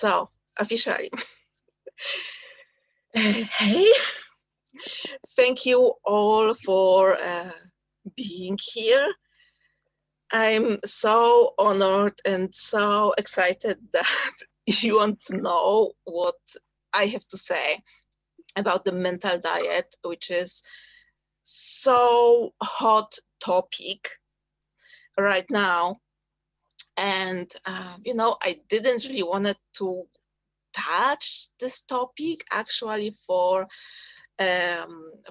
So, officially, hey, thank you all for being here. I'm so honored and so excited that you want to know what I have to say about the mental diet, which is so hot topic right now. And, you know, I didn't really want to touch this topic actually for a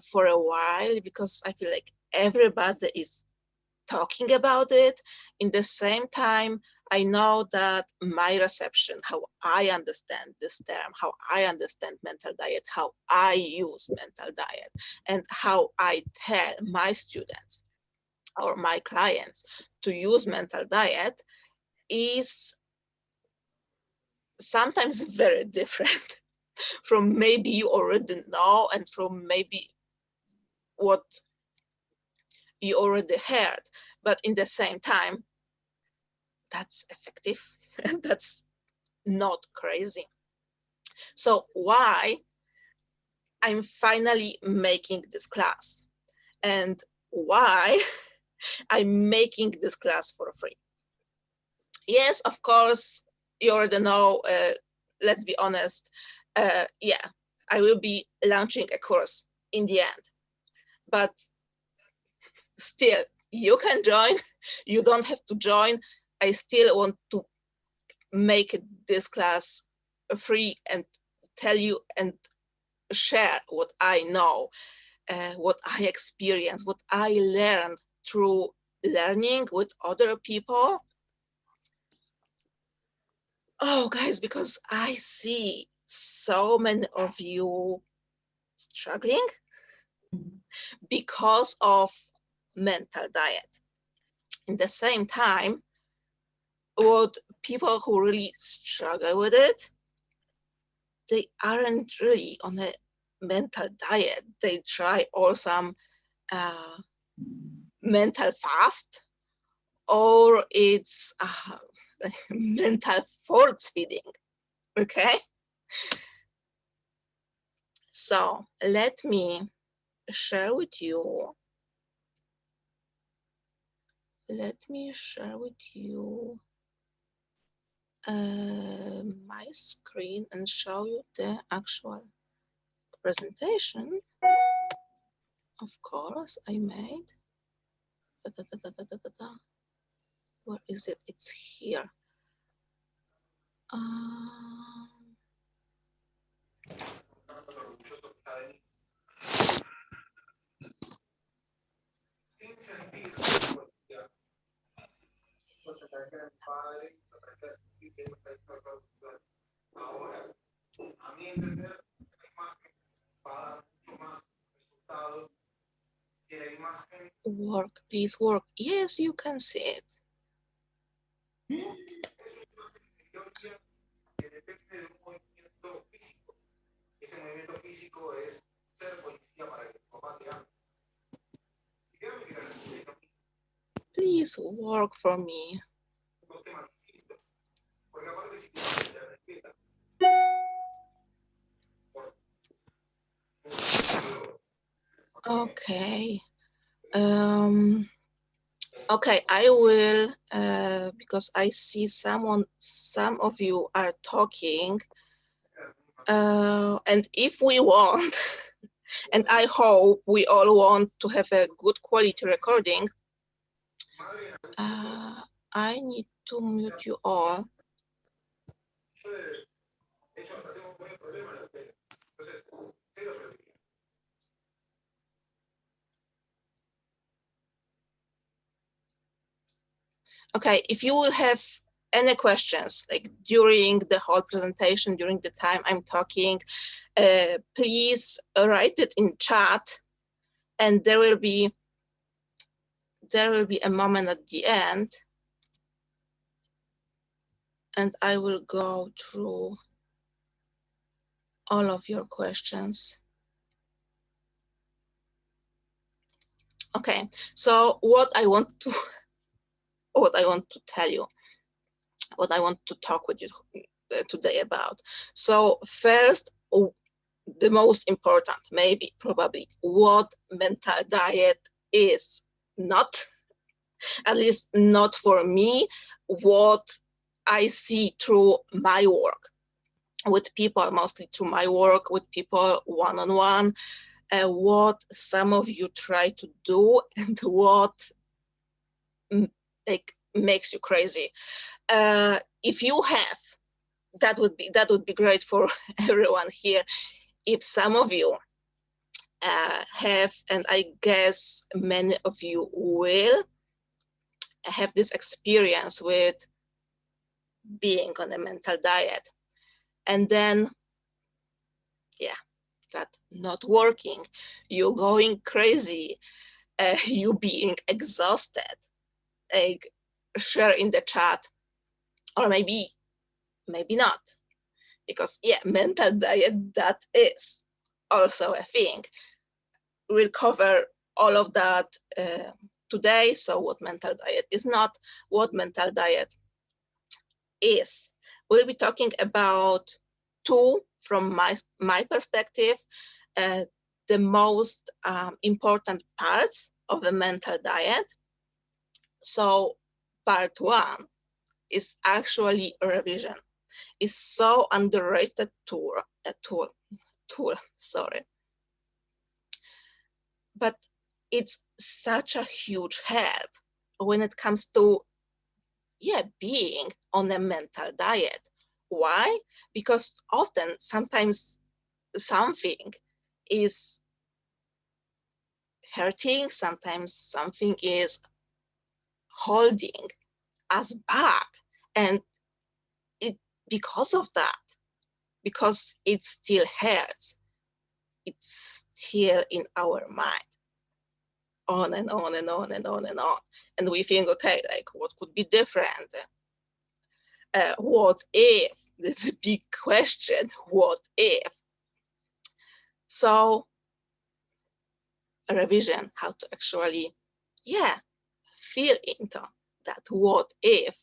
while, because I feel like everybody is talking about it. In the same time, I know that my reception, how I understand this term, how I understand mental diet, how I use mental diet, and how I tell my students or my clients to use mental diet is sometimes very different from maybe you already know and from maybe what you already heard. But in the same time, that's effective and that's not crazy. So why I'm finally making this class, and why I'm making this class for free? Yes, of course, you already know, let's be honest, yeah, I will be launching a course in the end, but still, you can join, you don't have to join. I still want to make this class free and tell you and share what I know, what I experienced, what I learned through learning with other people. Oh, guys, because I see so many of you struggling because of mental diet. In the same time, what people who really struggle with it, they aren't really on a mental diet. They try or some mental fast, or it's mental force feeding. Okay, so let me share with you. Let me share with you my screen and show you the actual presentation. Of course, I made. Where is it? It's here. Work, please work. Yes, you can see it. Please work for me. Okay. Okay, I will, because I see some of you are talking, and if we want, and I hope we all want to have a good quality recording, I need to mute you all. Okay, if you will have any questions, like during the whole presentation, during the time I'm talking, please write it in chat, and there will be a moment at the end, and I will go through all of your questions. Okay, so what I want to tell you, what I want to talk with you today about. So first, the most important, maybe, probably, what mental diet is not, at least not for me, what I see through my work with people, mostly through my work with people one-on-one, what some of you try to do and what like makes you crazy. If you have, that would be great for everyone here. If some of you have, and I guess many of you will have this experience with being on a mental diet, and then that not working, you going crazy, you being exhausted, like, share in the chat, or maybe not, because mental diet, that is also a thing. We'll cover all of that today. So what mental diet is not, what mental diet is. We'll be talking about two, from my perspective, the most important parts of a mental diet. So part one is actually a revision. It's so underrated tool, sorry. But it's such a huge help when it comes to being on a mental diet. Why? Because sometimes something is hurting, sometimes something is holding us back, and because of that, because it still hurts, it's still in our mind, on and on and on and on and on, and we think, okay, like, what could be different? What if? This is a big question. What if? So a revision, how to actually feel into that what if,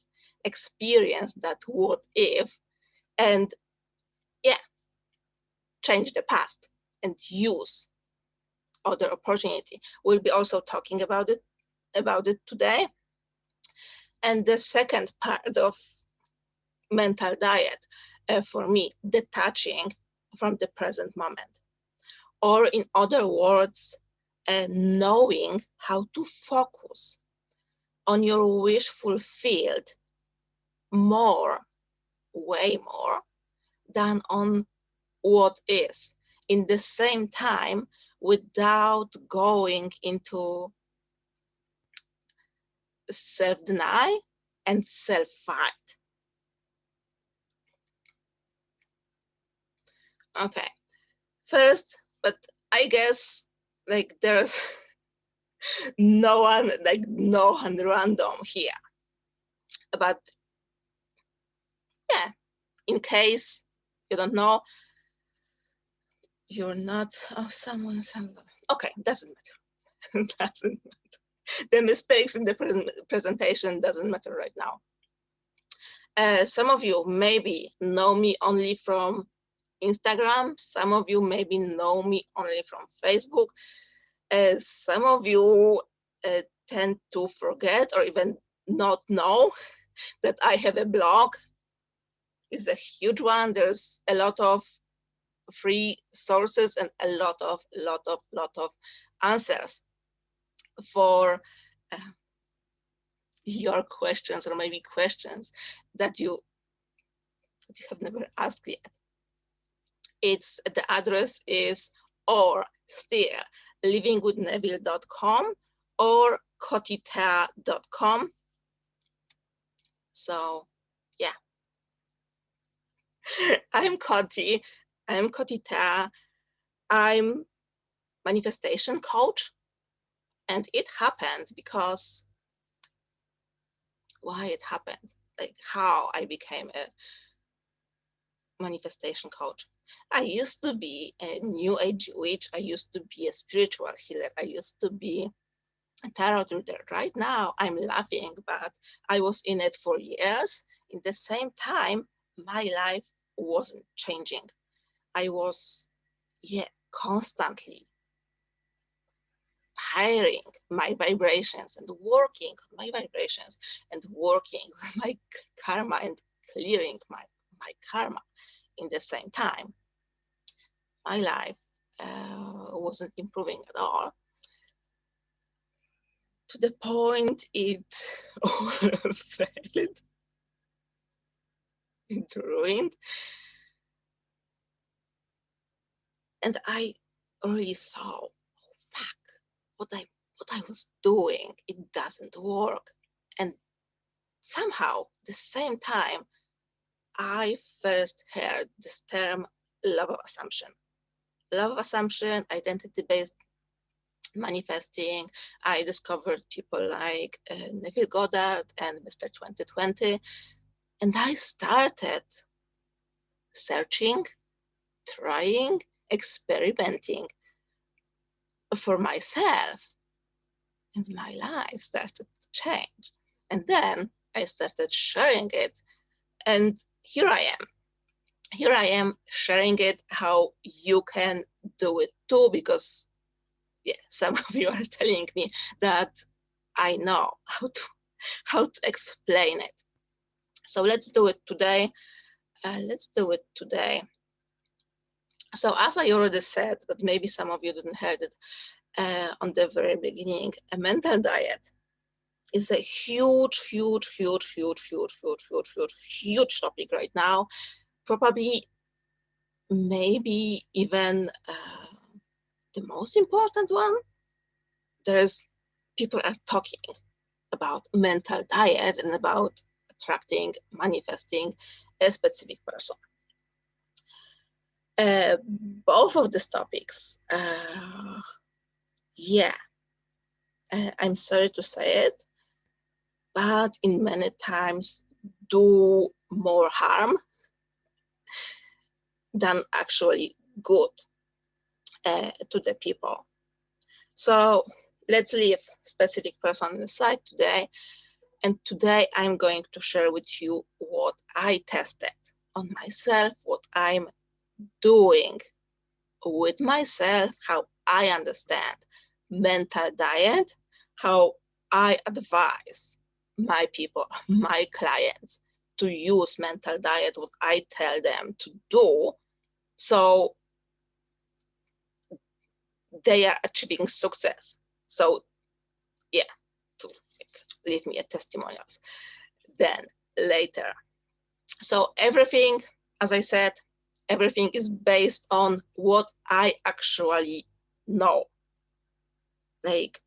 experience that what if, and change the past and use other opportunity. We'll be also talking about it today. And the second part of mental diet, for me, detaching from the present moment, or in other words, knowing how to focus on your wish fulfilled more, way more, than on what is, in the same time, without going into self-deny and self-fight. Okay, first, but I guess, like, there's no one random here. But in case you don't know, you're not of someone's love. Okay, doesn't matter. Doesn't matter. The mistakes in the presentation doesn't matter right now. Some of you maybe know me only from Instagram. Some of you maybe know me only from Facebook. Some of you tend to forget or even not know that I have a blog. It's a huge one. There's a lot of free sources and a lot of answers for your questions, or maybe questions that you have never asked yet. The address is, or still, livingwithneville.com or kotita.com. So I'm Koti. I'm Kotita. I'm manifestation coach, and it happened because why it happened, like how I became a manifestation coach. I used to be a new age witch. I used to be a spiritual healer. I used to be a tarot reader. Right now I'm laughing, but I was in it for years. In the same time, my life wasn't changing. I was, constantly hiring my vibrations and working on my vibrations and working on my karma and clearing my karma in the same time. My life wasn't improving at all, to the point it all failed. It ruined. And I really saw, oh, fuck, what I was doing, it doesn't work. And somehow, the same time, I first heard this term love of assumption. Love of assumption, identity-based manifesting. I discovered people like Neville Goddard and Mr. 2020, and I started searching, trying, experimenting for myself, and my life started to change. And then I started sharing it, and here I am sharing it, how you can do it too, because some of you are telling me that I know how to explain it. So let's do it today. So as I already said, but maybe some of you didn't heard it on the very beginning, a mental diet is a huge topic right now. Probably, maybe even the most important one. People are talking about mental diet and about attracting, manifesting a specific person. Both of these topics, I'm sorry to say it, but in many times do more harm than actually good to the people. So let's leave specific person on the slide today. And today I'm going to share with you what I tested on myself, what I'm doing with myself, how I understand mental diet, how I advise my people, my clients, to use mental diet, what I tell them to do, so they are achieving success. So to leave me a testimonials then later. So everything, as I said, everything is based on what I actually know, like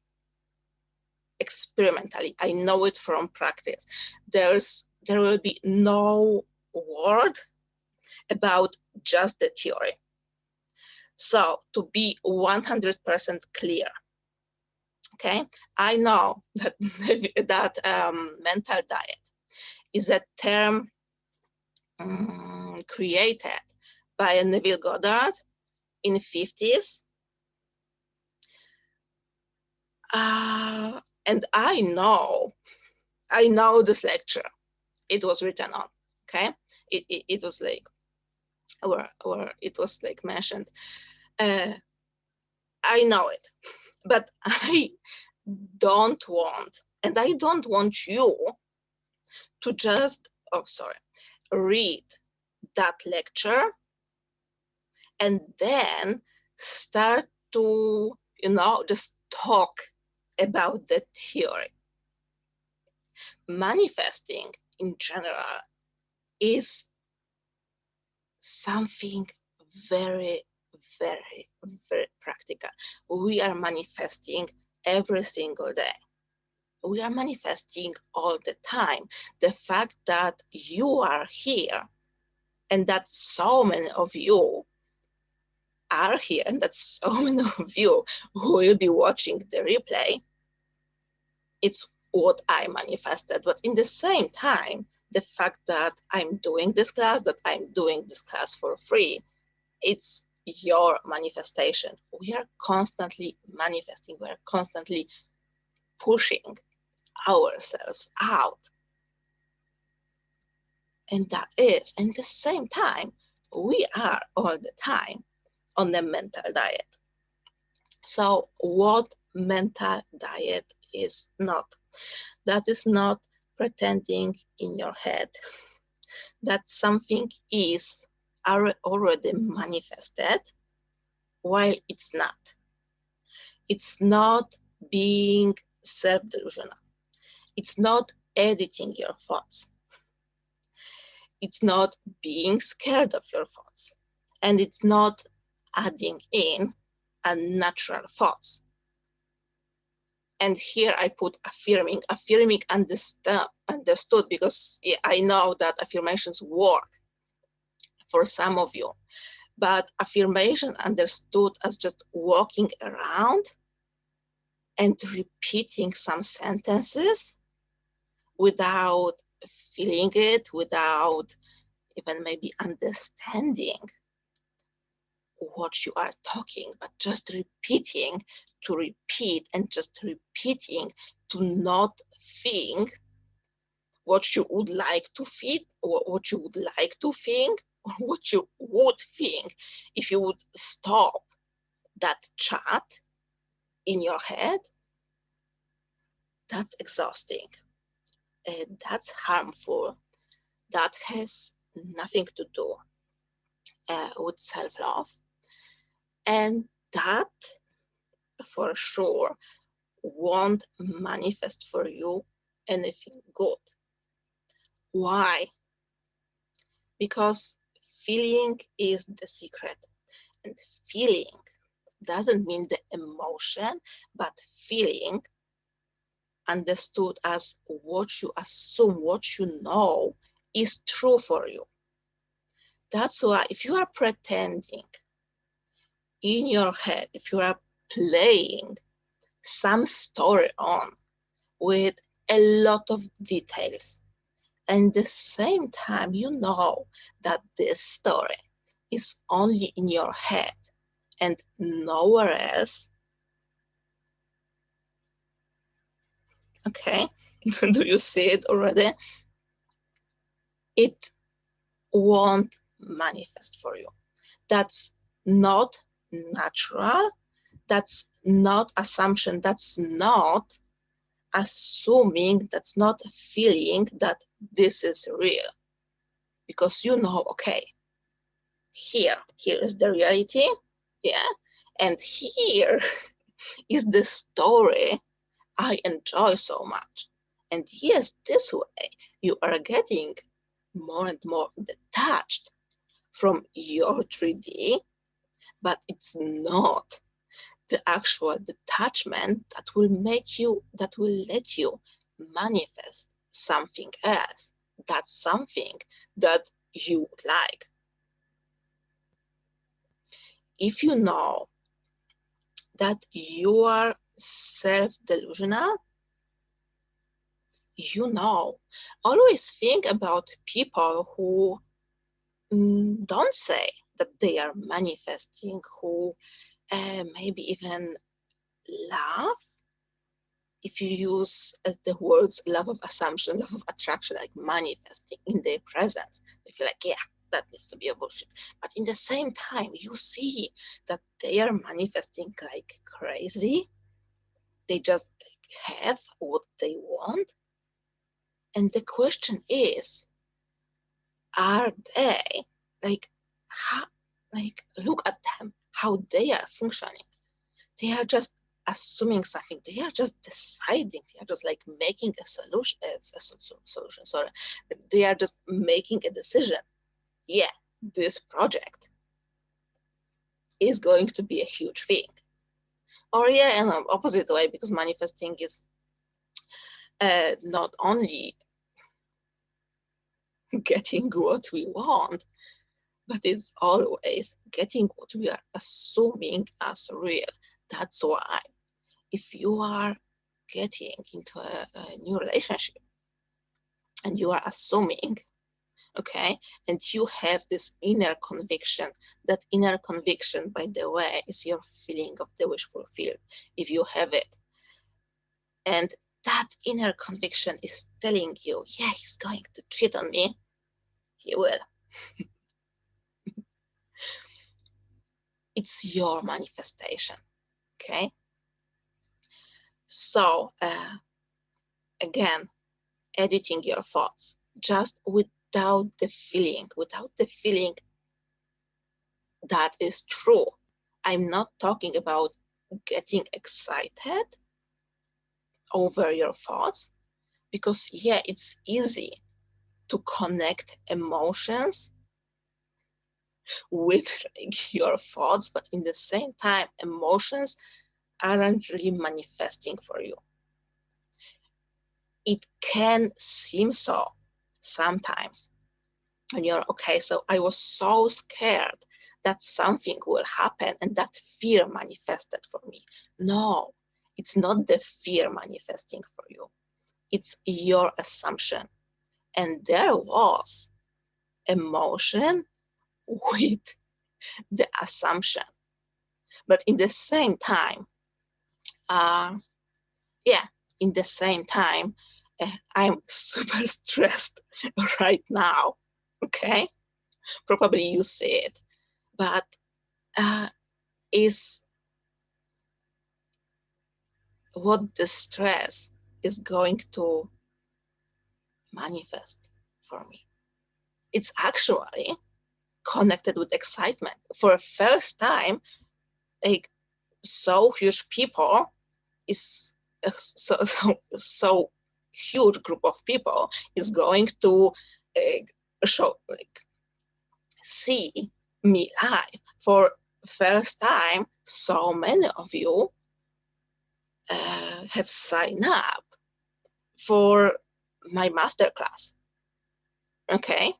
experimentally. I know it from practice. There will be no word about just the theory. So to be 100% clear, okay, I know that mental diet is a term created by Neville Goddard in the 50s. And I know this lecture. It was written on, okay? It was like, or it was like mentioned. I know it, but I don't want, and I don't want you to just, read that lecture and then start to, just talk about the theory. Manifesting in general is something very, very, very practical. We are manifesting every single day. We are manifesting all the time. The fact that you are here and that so many of you are here and that so many of you who will be watching the replay, it's what I manifested. But in the same time, the fact that I'm doing this class for free, it's your manifestation. We are constantly manifesting. We are constantly pushing ourselves out. And that is, at the same time, we are all the time on the mental diet. So what mental diet is not? That is not pretending in your head that something is already manifested while it's not. It's not being self-delusional. It's not editing your thoughts. It's not being scared of your thoughts. And it's not adding in unnatural thoughts. And here I put affirming understood, because I know that affirmations work for some of you, but affirmation understood as just walking around and repeating some sentences without feeling it, without even maybe understanding what you are talking, but just repeating to repeat and just repeating to not think what you would like to feed, or what you would like to think, or what you would think if you would stop that chat in your head. That's exhausting. That's harmful. That has nothing to do with self-love. And that for sure won't manifest for you anything good. Why? Because feeling is the secret. And feeling doesn't mean the emotion, but feeling understood as what you assume, what you know is true for you. That's why if you are pretending in your head, if you are playing some story on with a lot of details, and at the same time you know that this story is only in your head and nowhere else, okay, do you see it already? It won't manifest for you. That's not natural. That's not assumption. That's not assuming. That's not feeling that this is real. Because you know, okay, here is the reality, yeah, and here is the story I enjoy so much. And yes, this way you are getting more and more detached from your 3D, but it's not the actual detachment that will let you manifest something else. That's something that you would like. If you know that you are self-delusional, you know, always think about people who don't say that they are manifesting, who maybe even laugh. If you use the words love of assumption, love of attraction, like manifesting in their presence, they feel like, yeah, that needs to be a bullshit. But in the same time, you see that they are manifesting like crazy. They just have what they want. And the question is, are they look at them, how they are functioning. They are just assuming something. They are just deciding. They are just like making a solution. Sorry, they are just making a decision. Yeah, this project is going to be a huge thing. Or yeah, in an opposite way, because manifesting is not only getting what we want, but it's always getting what we are assuming as real. That's why if you are getting into a new relationship and you are assuming, okay, and you have this inner conviction, that inner conviction, by the way, is your feeling of the wish fulfilled, if you have it. And that inner conviction is telling you, yeah, he's going to cheat on me. He will. It's your manifestation, okay? So, again, editing your thoughts just without the feeling that is true. I'm not talking about getting excited over your thoughts, because yeah, it's easy to connect emotions with like, your thoughts, but in the same time, emotions aren't really manifesting for you. It can seem so sometimes. And you're okay, so I was so scared that something will happen, and that fear manifested for me. No, it's not the fear manifesting for you. It's your assumption. And there was emotion with the assumption. But in the same time, in the same time, I'm super stressed right now. Okay, probably you see it, but is what the stress is going to manifest for me. It's actually connected with excitement. For the first time, like so huge people is so huge group of people is going to show see me live for first time. So many of you have signed up for my masterclass. Okay,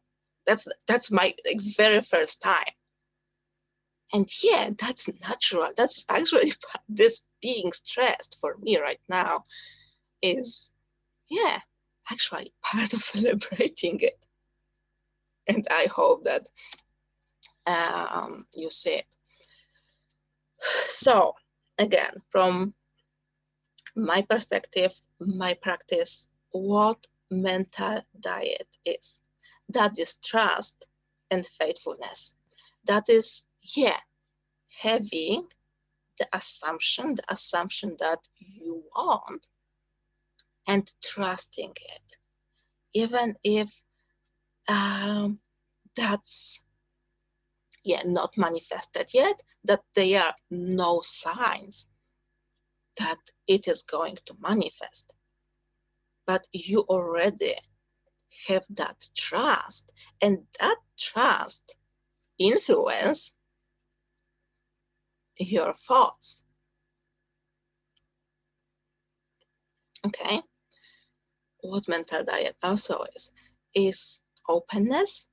that's my very first time. And yeah, that's natural. That's actually this being stressed for me right now is, yeah, actually part of celebrating it. And I hope that you see it. So again, from my perspective, my practice, what mental diet is. That is trust and faithfulness. That is, yeah, having the assumption that you want and trusting it, even if that's not manifested yet, that there are no signs that it is going to manifest, but you already have that trust, and that trust influence your thoughts. Okay, what mental diet also is openness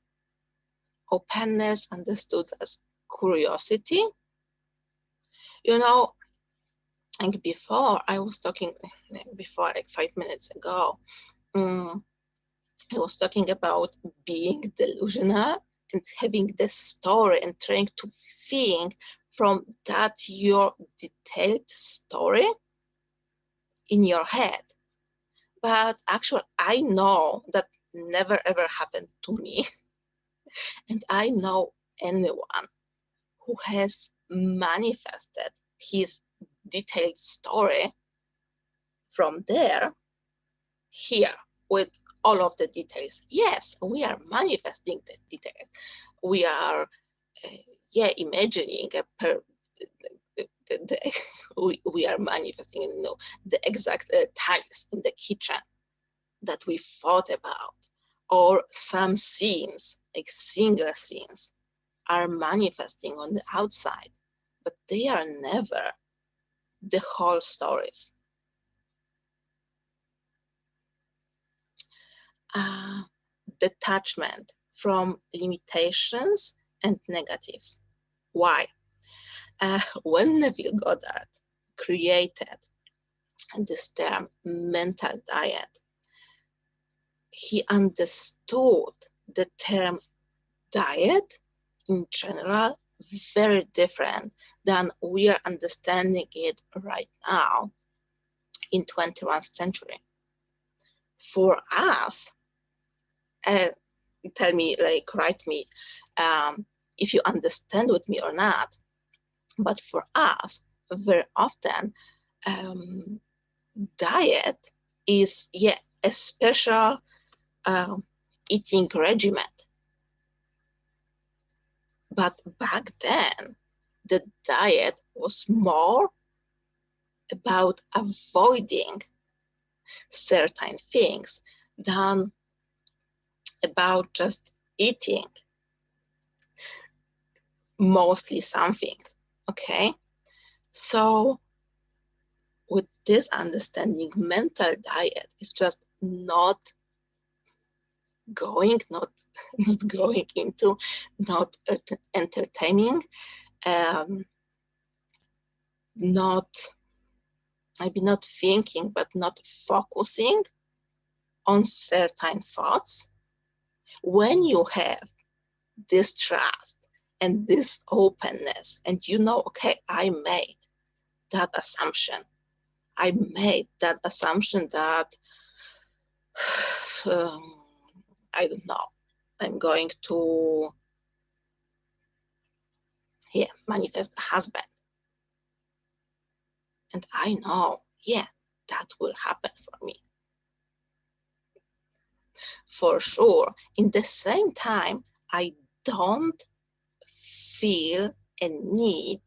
understood as curiosity. You know, like before I was talking, before like 5 minutes ago, I was talking about being delusional and having this story and trying to think from that your detailed story in your head. But actually, I know that never ever happened to me. And I know anyone who has manifested his detailed story from there here with all of the details. Yes, we are manifesting the details. We are imagining we are manifesting, you know, the exact tiles in the kitchen that we thought about, or some scenes, like single scenes, are manifesting on the outside, but they are never the whole stories. Detachment from limitations and negatives. Why? When Neville Goddard created this term mental diet, he understood the term diet in general very different than we are understanding it right now in 21st century. For us, tell me, like write me if you understand with me or not. But for us, very often, diet is a special eating regimen. But back then, the diet was more about avoiding certain things than about just eating mostly something. Okay, so with this understanding, mental diet is just not going into, not entertaining, not maybe not thinking, but not focusing on certain thoughts. When you have this trust and this openness, and you know, okay, I made that assumption. I made that assumption that I don't know, I'm going to manifest a husband. And I know, that will happen for me. For sure. In the same time, I don't feel a need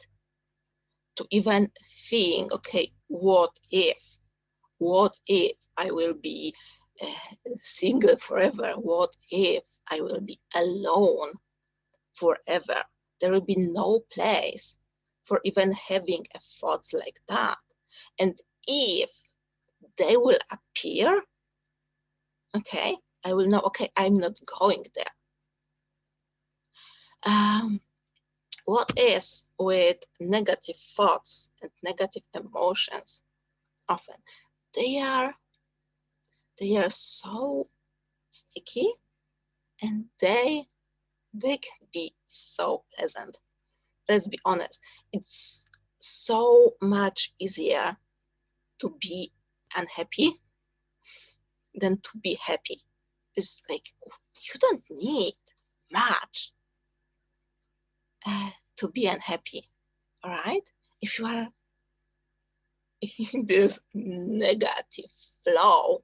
to even think, okay, what if I will be single forever? What if I will be alone forever? There will be no place for even having a thoughts like that. And if they will appear, okay, I will know, okay, I'm not going there. What is with negative thoughts and negative emotions? Often they are so sticky, and they can be so pleasant. Let's be honest, it's so much easier to be unhappy than to be happy. It's like you don't need much to be unhappy, all right? If you are in this negative flow,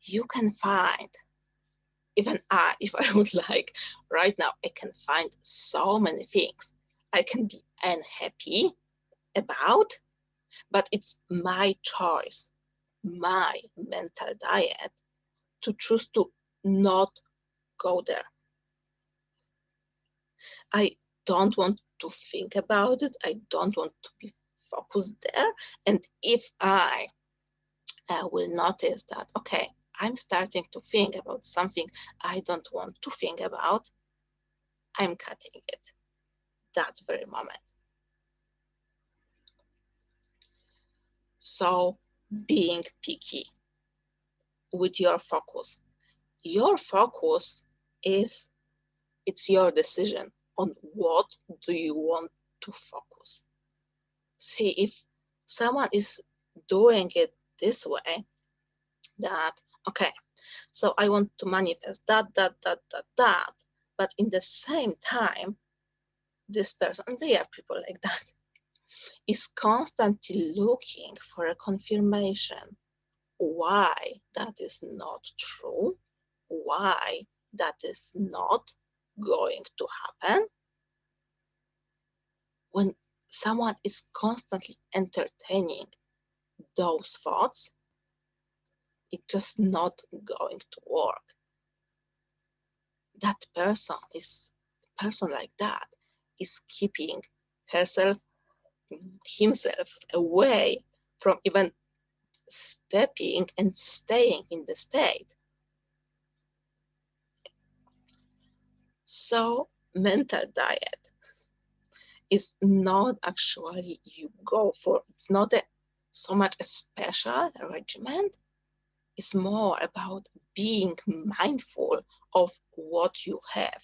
you can find, even if I would like right now, I can find so many things I can be unhappy about, but it's my choice, my mental diet, to choose to not go there. I don't want to think about it. I don't want to be focused there. And if I will notice that, okay, I'm starting to think about something I don't want to think about, I'm cutting it that very moment. So being picky with your focus. Your focus is, it's your decision on what do you want to focus. See, if someone is doing it this way, that, okay, so I want to manifest that, but in the same time, this person, and there are people like that, is constantly looking for a confirmation why that is not true, why that is not going to happen. When someone is constantly entertaining those thoughts, it's just not going to work. That person like that is keeping himself away from even stepping and staying in the state. So mental diet is not actually you go for, it's not so much a special regimen. It's more about being mindful of what you have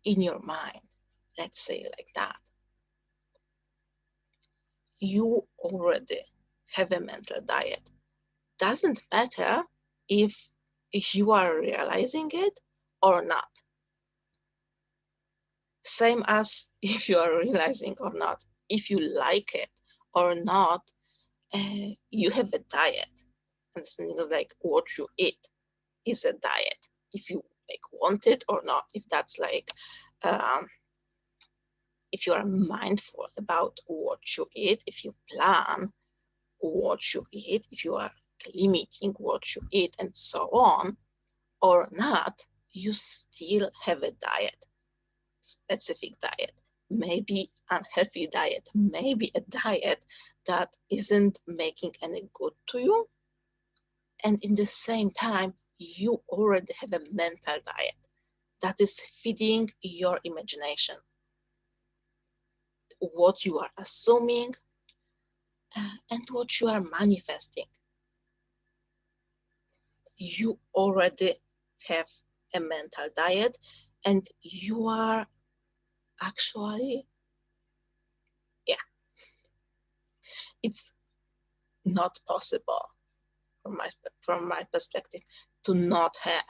in your mind. Let's say like that. You already have a mental diet. Doesn't matter if you are realizing it or not. Same as if you are realizing or not, if you like it or not. You have a diet, and something like what you eat is a diet. If you like want it or not, if that's like if you are mindful about what you eat, if you plan what you eat, if you are limiting what you eat and so on or not, you still have a diet, specific diet, maybe unhealthy diet, maybe a diet that isn't making any good to you. And in the same time, you already have a mental diet that is feeding your imagination, what you are assuming and what you are manifesting. You already have a mental diet, and you are actually, yeah, it's not possible from my perspective to not have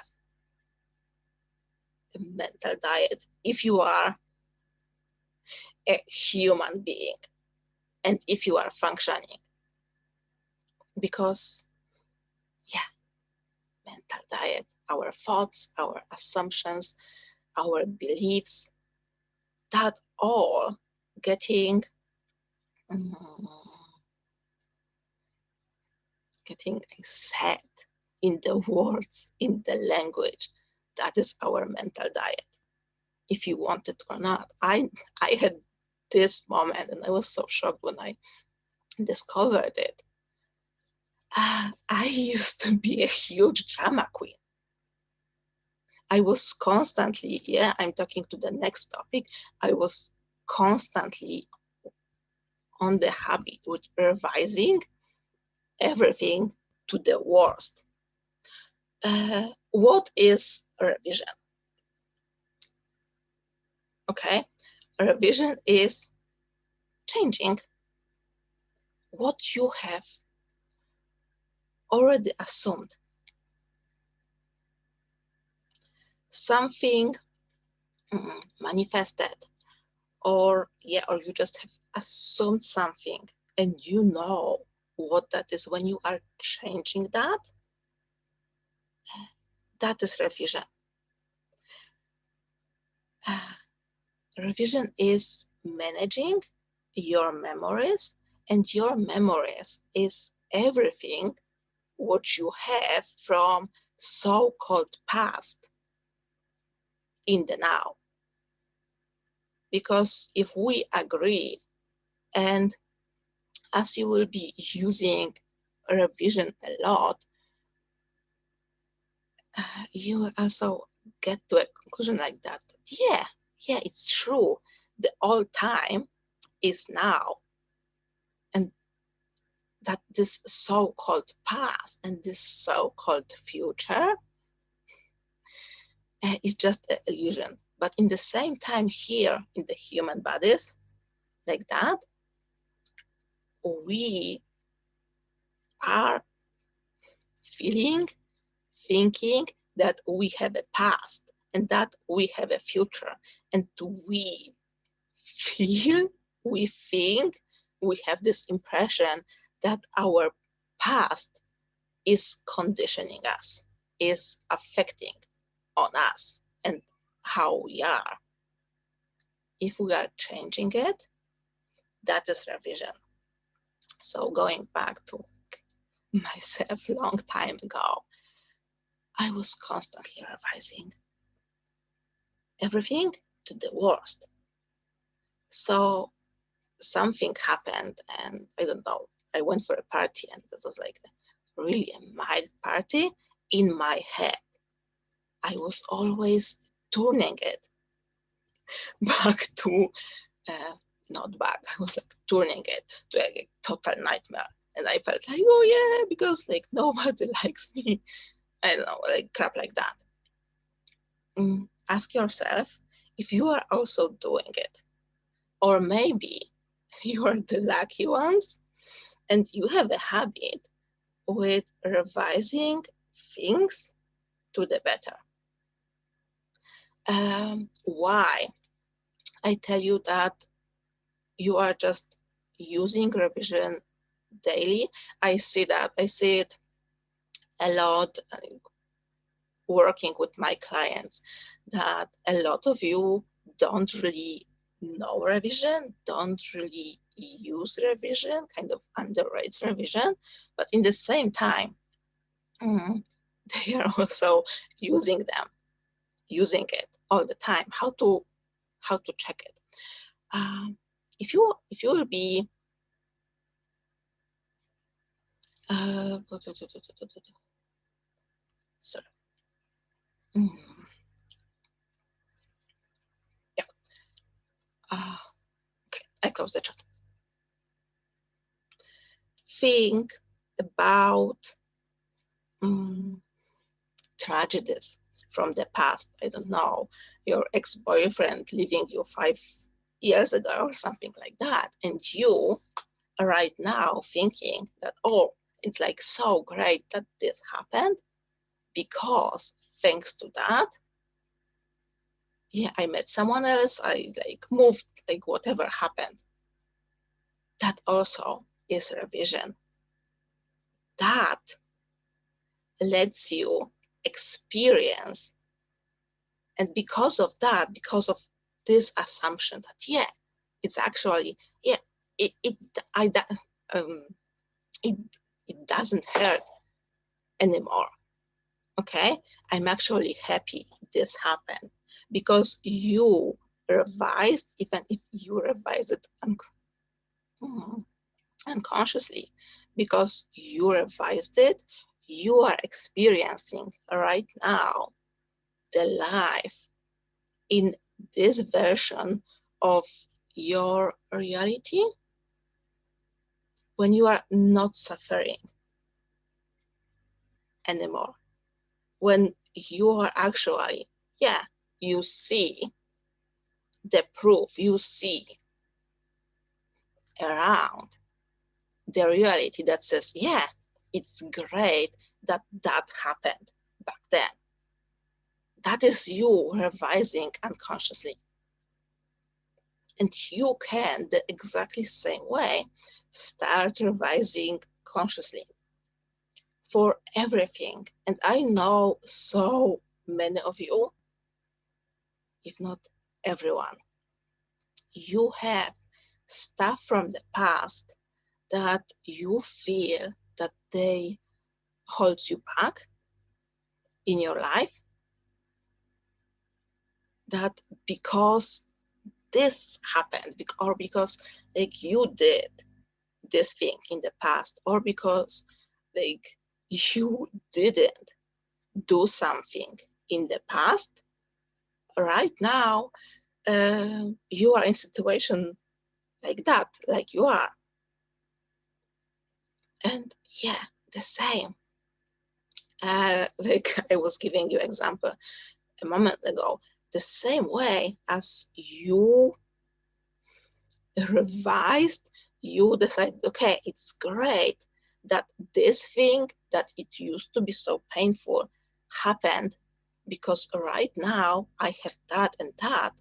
a mental diet if you are a human being and if you are functioning. Because, yeah, mental diet, our thoughts, our assumptions, our beliefs, that all getting said in the words, in the language. That is our mental diet, if you want it or not. I had this moment, and I was so shocked when I discovered it. I used to be a huge drama queen. I was constantly, yeah, I'm talking to the next topic. I was constantly on the habit with revising everything to the worst. What is revision? Okay, revision is changing what you have already assumed. Something manifested, or you just have assumed something, and you know what that is. When you are changing that, that is revision. Revision is managing your memories, and your memories is everything what you have from so-called past in the now. Because if we agree, and as you will be using revision a lot, you will also get to a conclusion like that. Yeah, it's true. The old time is now. And that this so-called past and this so-called future is just an illusion. But in the same time, here in the human bodies, like that, we are feeling, thinking that we have a past and that we have a future. And we feel, we think, we have this impression that our past is conditioning us, is affecting on us and how we are. If we are changing it, that is revision. So going back to myself long time ago, I was constantly revising everything to the worst. So something happened, and I don't know, I went for a party, and it was like really a mild party. In my head, I was always turning it back to not back. I was like turning it to a total nightmare. And I felt like, oh yeah, because like nobody likes me. I don't know, like crap like that. Ask yourself if you are also doing it. Or maybe you are the lucky ones and you have a habit with revising things to the better. Why? I tell you that you are just using revision daily. I see it a lot working with my clients, that a lot of you don't really know revision, don't really use revision, kind of underrates revision, but in the same time, they are also using it all the time. How to check it? If you will be sorry. Yeah. Okay, I close the chat. Think about tragedies from the past. I don't know, your ex-boyfriend leaving you 5 years ago or something like that, and you are right now thinking that, oh, it's like so great that this happened, because thanks to that, yeah, I met someone else, I like moved, like whatever happened. That also is revision. That lets you experience, and because of that, because of this assumption that, yeah, it's actually, yeah, it doesn't hurt anymore. Okay, I'm actually happy this happened, because you revised, even if you revised it unconsciously, because you revised it, you are experiencing right now the life in this version of your reality, when you are not suffering anymore, when you are actually, yeah, you see the proof, you see around the reality that says, yeah, it's great that that happened back then. That is you revising unconsciously. And you can, the exactly same way, start revising consciously for everything. And I know so many of you, if not everyone, you have stuff from the past that you feel that they hold you back in your life, that because this happened, or because like you did this thing in the past, or because like you didn't do something in the past, right now you are in a situation like that, like you are. And yeah, the same, like I was giving you example a moment ago, the same way as you revised, you decided, okay, it's great that this thing that it used to be so painful happened, because right now I have that and that,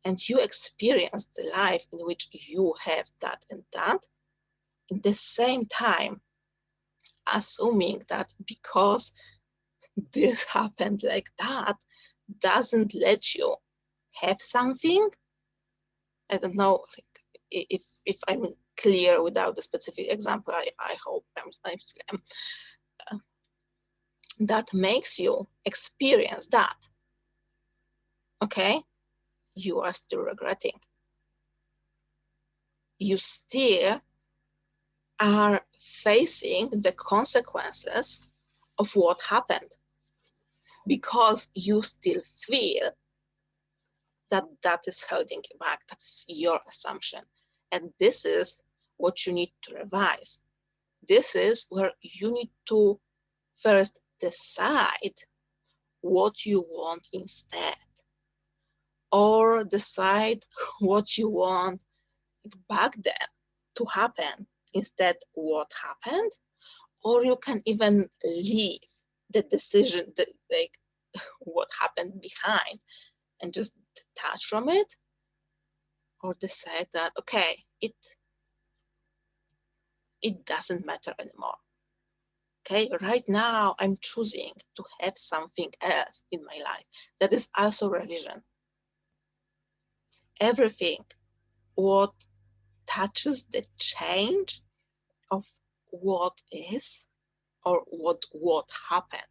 and you experience the life in which you have that and that, in the same time assuming that because this happened like that doesn't let you have something. I don't know, like, if I'm clear without the specific example. I hope I'm that makes you experience that. Okay, you are still regretting. You still are facing the consequences of what happened, because you still feel that that is holding you back. That's your assumption. And this is what you need to revise. This is where you need to first decide what you want instead, or decide what you want back then to happen instead what happened, or you can even leave the decision, that like what happened behind, and just detach from it, or decide that okay, it doesn't matter anymore. Okay, right now I'm choosing to have something else in my life. That is also revision. Everything what touches the change of what is or what happened,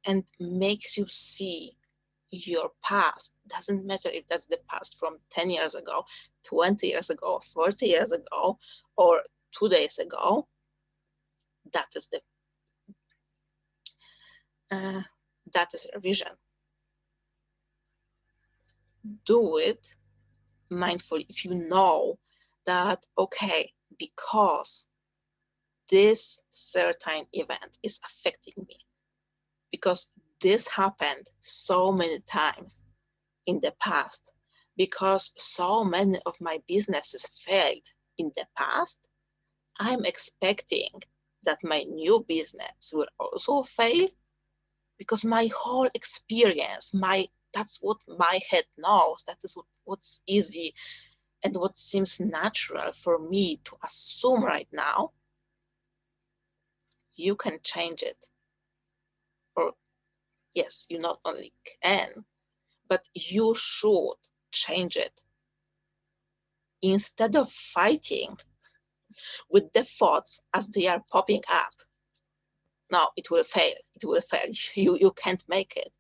and makes you see your past. Doesn't matter if that's the past from 10 years ago, 20 years ago, 40 years ago, or 2 days ago. That is the that is revision. Do it mindfully if you know that okay, because this certain event is affecting me, because this happened so many times in the past, because so many of my businesses failed in the past, I'm expecting that my new business will also fail, because my whole experience, that's what my head knows. That is what's easy and what seems natural for me to assume right now. You can change it. Or yes, you not only can, but you should change it. Instead of fighting with the thoughts as they are popping up, no, it will fail. It will fail. You can't make it.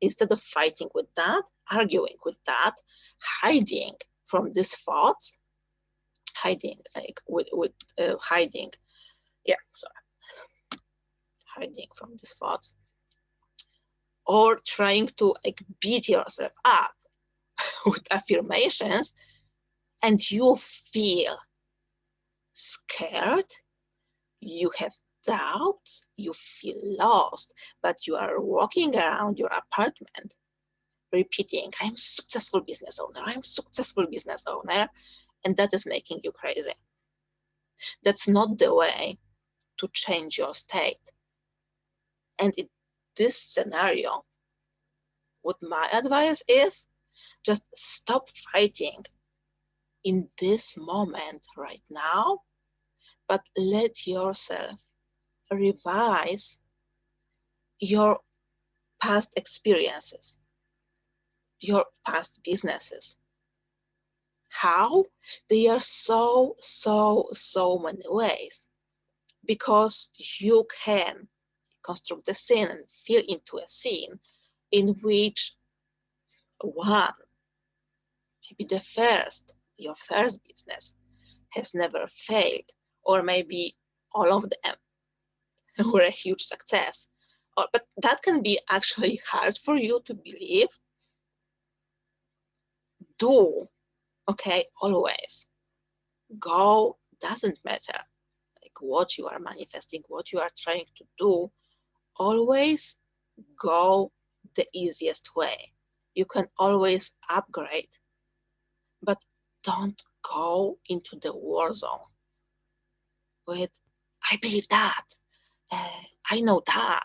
Instead of fighting with that, arguing with that, hiding from these thoughts, hiding like with hiding, yeah, sorry, hiding from these thoughts, or trying to like beat yourself up with affirmations, and you feel scared, you have doubts, you feel lost, but you are walking around your apartment repeating, I'm successful business owner, I'm successful business owner, and that is making you crazy. That's not the way to change your state. And in this scenario, what my advice is, just stop fighting in this moment right now, but let yourself revise your past experiences, your past businesses. How? There are so many ways, because you can construct the scene and feel into a scene in which one, maybe your first business has never failed, or maybe all of them were a huge success. But that can be actually hard for you to believe. Do, okay, always go, doesn't matter like what you are manifesting, what you are trying to do, always go the easiest way. You can always upgrade, but don't go into the war zone with, I believe that, I know that,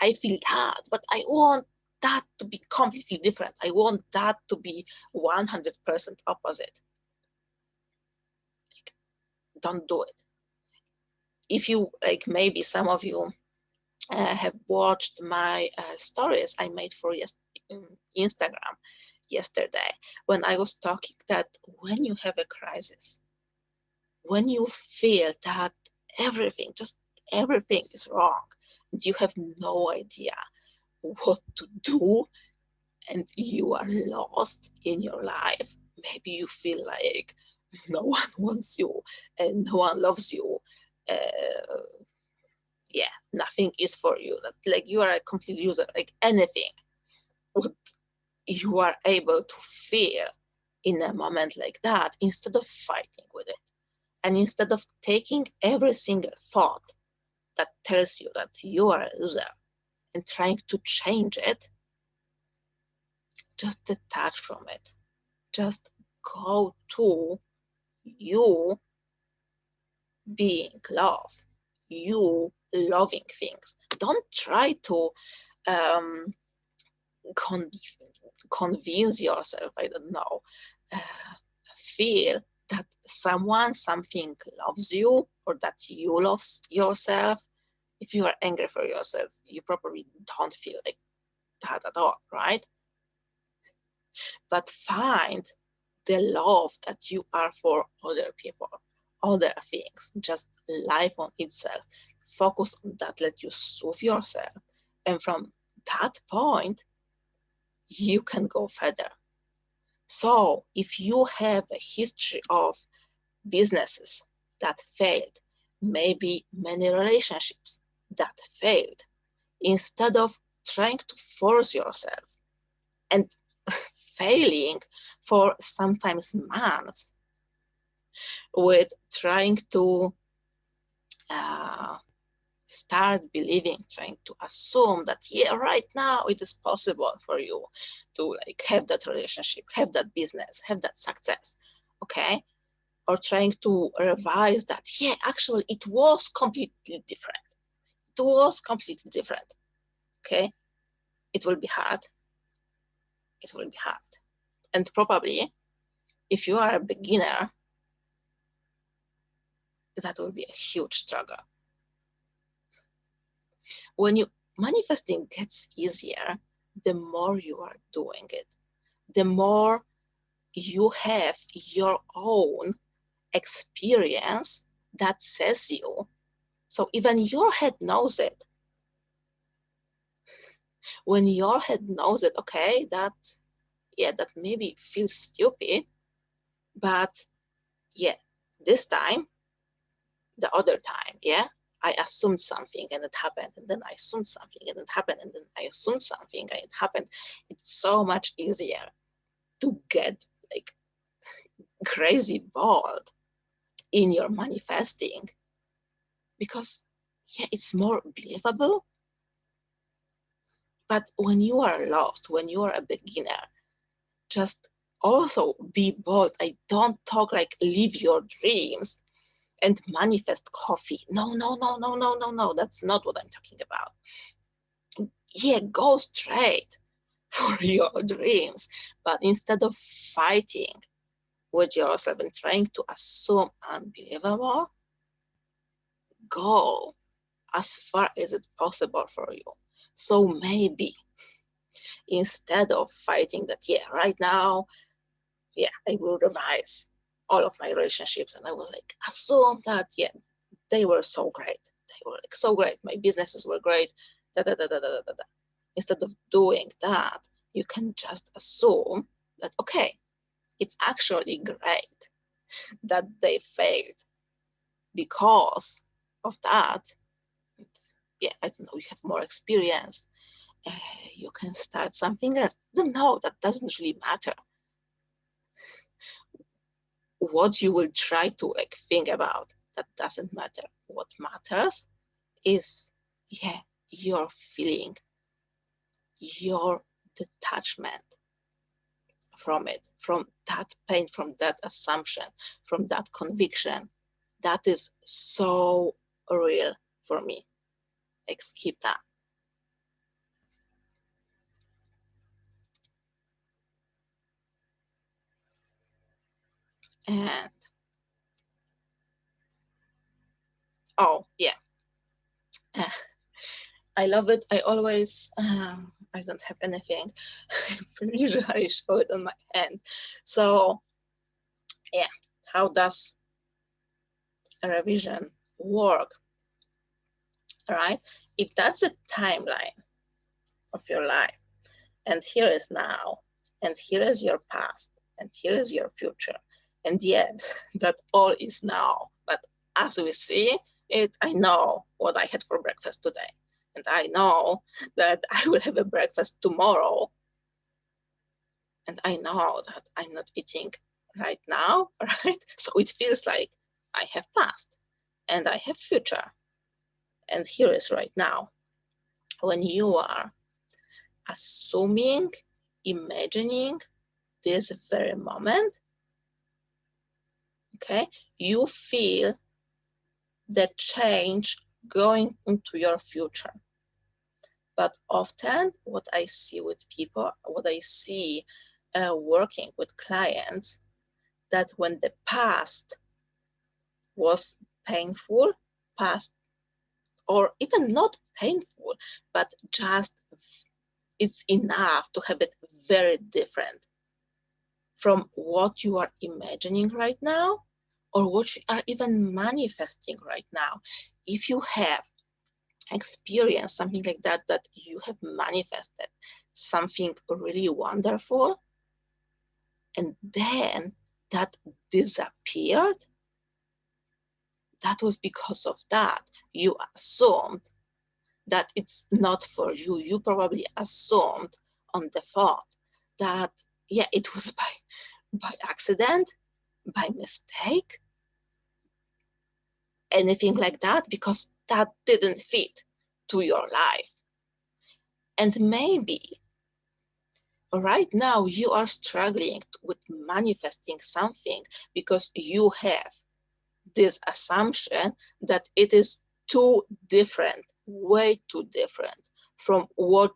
I feel that, but I want that to be completely different. I want that to be 100% opposite. Like, don't do it. If you, like maybe some of you have watched my stories I made for Instagram yesterday, when I was talking that when you have a crisis, when you feel that just everything is wrong, and you have no idea what to do, and you are lost in your life, maybe you feel like no one wants you and no one loves you, yeah, nothing is for you, like you are a complete user, like anything what you are able to feel in a moment like that, instead of fighting with it, and instead of taking every single thought that tells you that you are a loser and trying to change it, just detach from it. Just go to you being love, you loving things. Don't try to convince yourself, I don't know, feel that something loves you, or that you love yourself. If you are angry for yourself, you probably don't feel like that at all, right? But find the love that you are for other people, other things, just life on itself. Focus on that, let you soothe yourself. And from that point, you can go further. So if you have a history of businesses that failed, maybe many relationships that failed, instead of trying to force yourself and failing for sometimes months with trying to start believing, trying to assume that, yeah, right now it is possible for you to like have that relationship, have that business, have that success, okay? Or trying to revise that, yeah, actually it was completely different. It was completely different, okay? It will be hard. It will be hard. And probably if you are a beginner, that will be a huge struggle. When you manifesting gets easier, the more you are doing it, the more you have your own experience that says you. So even your head knows it. When your head knows it, okay, that maybe feels stupid, but yeah, this time, the other time, yeah, I assumed something and it happened, and then I assumed something and it happened, and then I assumed something and it happened. It's so much easier to get like crazy bold in your manifesting, because yeah, it's more believable. But when you are lost, when you are a beginner, just also be bold. I don't talk like live your dreams and manifest coffee. No, no, no, no, no, no, no. That's not what I'm talking about. Yeah, go straight for your dreams, but instead of fighting with yourself and trying to assume unbelievable, go as far as it's possible for you. So maybe instead of fighting that, yeah, right now, yeah, I will revise all of my relationships, and I will like assume that, yeah, they were so great. They were like so great. My businesses were great. Da, da, da, da, da, da, da. Instead of doing that, you can just assume that, okay, it's actually great that they failed. Because of that, yeah, I don't know, you have more experience. You can start something else. No, that doesn't really matter. What you will try to like think about, that doesn't matter. What matters is, yeah, your feeling, your detachment from it, from that pain, from that assumption, from that conviction. That is so real for me. Like, skip that. And oh yeah, I love it. I always I don't have anything. Usually I show it on my hand. So yeah, how does a revision work? Right? If that's a timeline of your life, and here is now, and here is your past, and here is your future, and yet that all is now. But as we see it, I know what I had for breakfast today, and I know that I will have a breakfast tomorrow, and I know that I'm not eating right now, right? So it feels like I have past and I have future, and here is right now. When you are assuming, imagining this very moment, okay, you feel the change going into your future. But often what I see with people, what I see working with clients, that when the past was painful, past, or even not painful, but just it's enough to have it very different from what you are imagining right now or what you are even manifesting right now. If you have experienced something like that, that you have manifested something really wonderful, and then that disappeared, that was because of that. You assumed that it's not for you. You probably assumed on the thought that, yeah, it was by accident, by mistake, anything like that, because that didn't fit to your life. And maybe right now you are struggling with manifesting something because you have this assumption that it is too different, way too different from what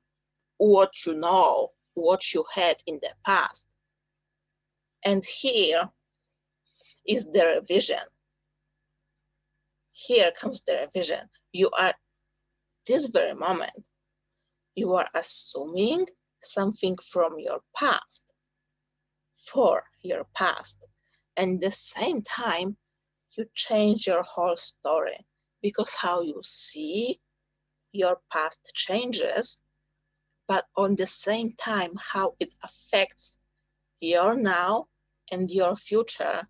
you know, what you had in the past. And here is the revision. Here comes the revision. You are, this very moment, you are assuming something from your past, for your past. And at the same time, you change your whole story, because how you see your past changes, but on the same time, how it affects your now and your future,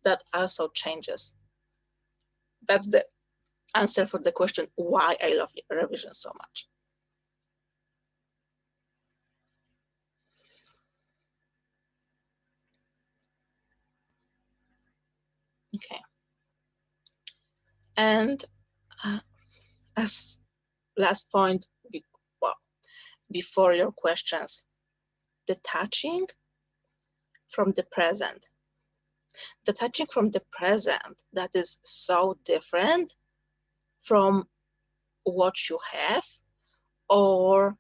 that also changes. That's the answer for the question why I love revision so much. Okay. And as last point, well, before your questions, detaching from the present. Detaching from the present, that is so different from what you have, or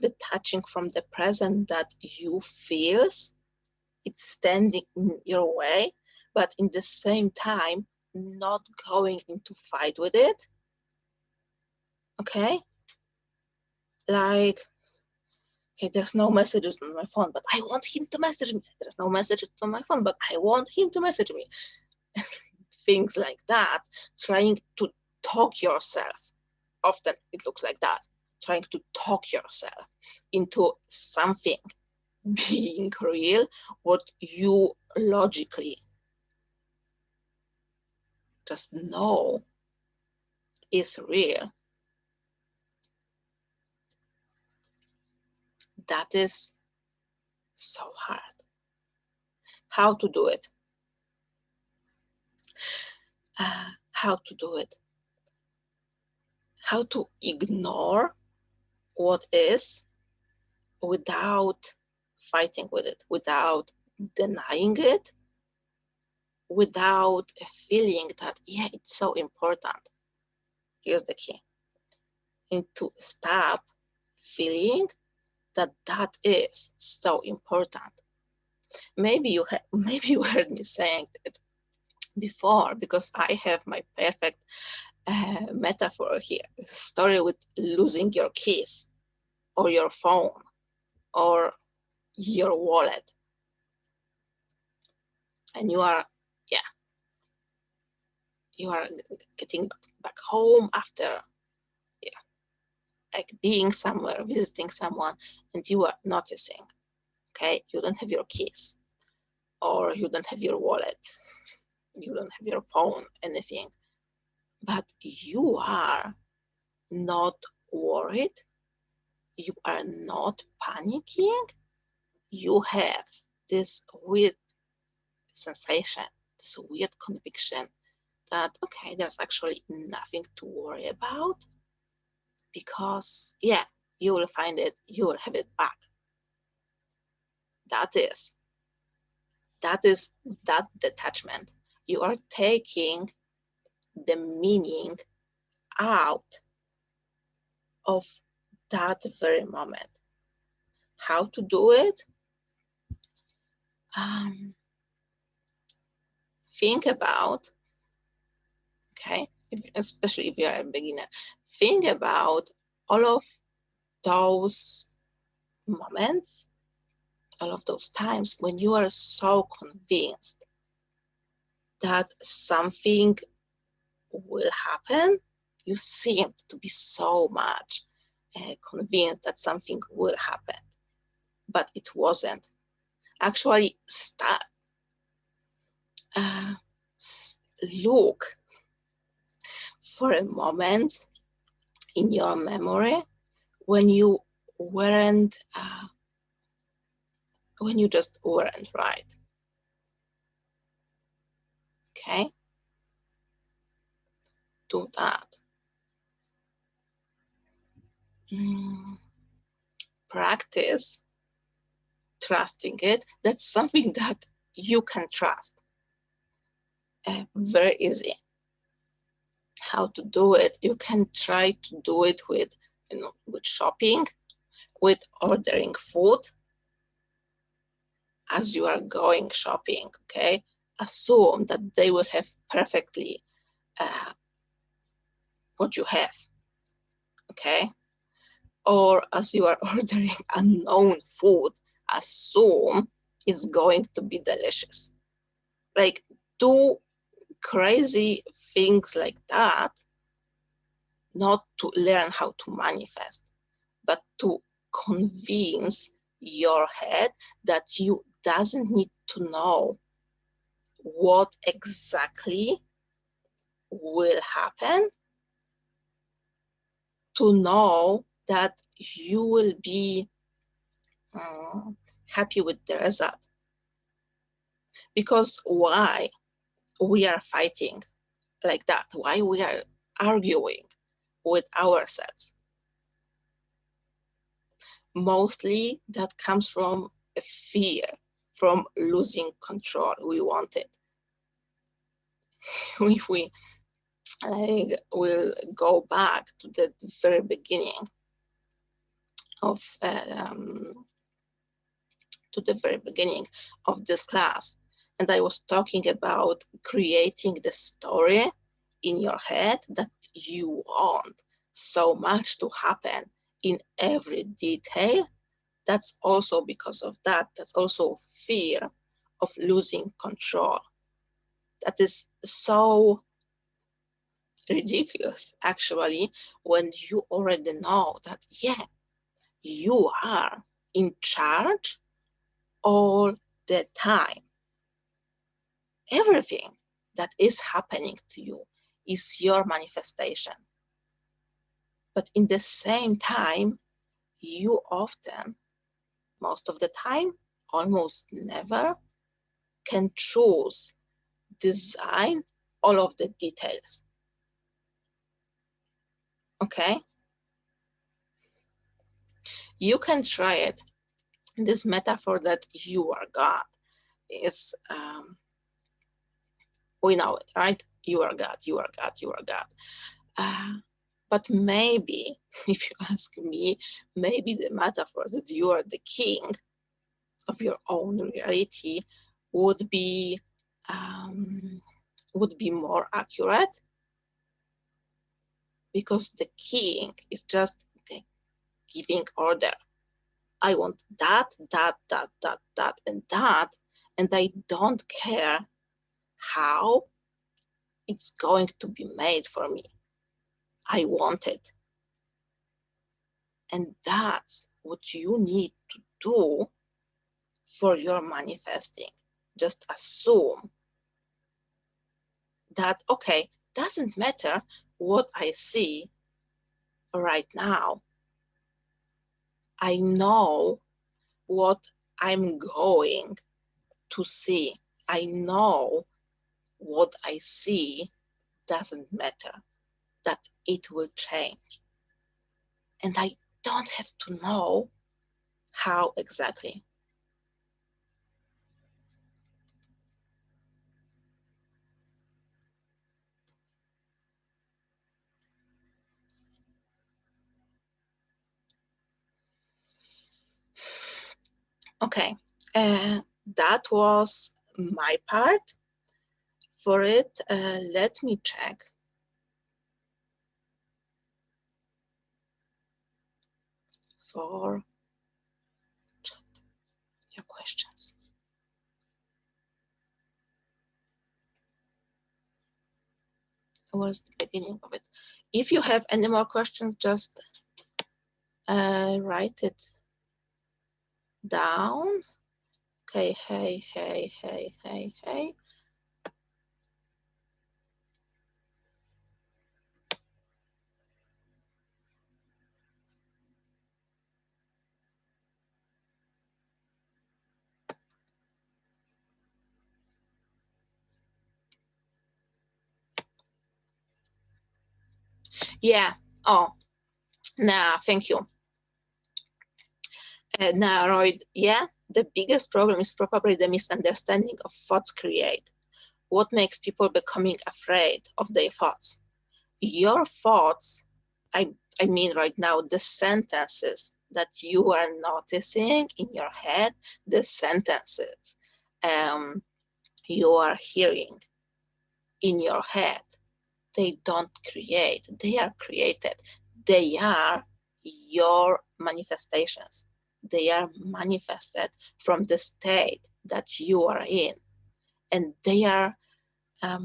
detaching from the present that you feel it's standing in your way, but in the same time not going into fight with it. Okay, like, okay, there's no messages on my phone, but I want him to message me. There's no messages on my phone, but I want him to message me. Things like that, trying to talk yourself. Often it looks like that, trying to talk yourself into something being real, what you logically just know is real. That is so hard. How to do it? How to do it? How to ignore what is without fighting with it, without denying it, without feeling that, yeah, it's so important. Here's the key. And to stop feeling that that is so important. Maybe you heard me saying it before, because I have my perfect metaphor here. Story with losing your keys or your phone or your wallet, and you are getting back home after like being somewhere, visiting someone, and you are noticing, okay, you don't have your keys, or you don't have your wallet, you don't have your phone, anything, but you are not worried, you are not panicking, you have this weird sensation, this weird conviction that, okay, there's actually nothing to worry about, because, yeah, you will find it, you will have it back. That is that detachment. You are taking the meaning out of that very moment. How to do it? Think about, okay, especially if you're a beginner, think about all of those moments, all of those times when you are so convinced that something will happen. You seemed to be so much convinced that something will happen, but it wasn't. Actually, look for a moment in your memory when you weren't, when you just weren't right. Okay? Do that. Practice trusting it. That's something that you can trust. Very easy. How to do it? You can try to do it with, with shopping, with ordering food as you are going shopping. Okay, assume that they will have perfectly what you have. Okay, or as you are ordering unknown food, assume it's going to be delicious. Like, do crazy things like that, not to learn how to manifest, but to convince your head that you doesn't need to know what exactly will happen to know that you will be happy with the result. Because why we are fighting like that, why we are arguing with ourselves, mostly that comes from a fear, from losing control. We want it. If we will go back to the very beginning of this class, and I was talking about creating the story in your head that you want so much to happen in every detail. That's also because of that. That's also fear of losing control. That is so ridiculous, actually, when you already know that, yeah, you are in charge all the time. Everything that is happening to you is your manifestation. But in the same time, you often, most of the time, almost never, can choose, design all of the details. Okay? You can try it. This metaphor that you are God is, we know it, right? You are God, you are God, you are God. But maybe, if you ask me, maybe the metaphor that you are the king of your own reality would be more accurate, because the king is just the giving order. I want that, that, that, that, that, and I don't care how it's going to be made for me. I want it. And that's what you need to do for your manifesting. Just assume that, okay, doesn't matter what I see right now. I know what I'm going to see. I know what I see doesn't matter, that it will change. And I don't have to know how exactly. Okay, that was my part for it. Let me check for your questions. Was the beginning of it. If you have any more questions, just write it down. Okay, hey. Yeah. Oh, nah, thank you. Now, Roy, yeah, the biggest problem is probably the misunderstanding of thoughts create. What makes people becoming afraid of their thoughts? Your thoughts, I mean right now, the sentences that you are noticing in your head, the sentences you are hearing in your head, they don't create, they are created. They are your manifestations. They are manifested from the state that you are in. And they are, how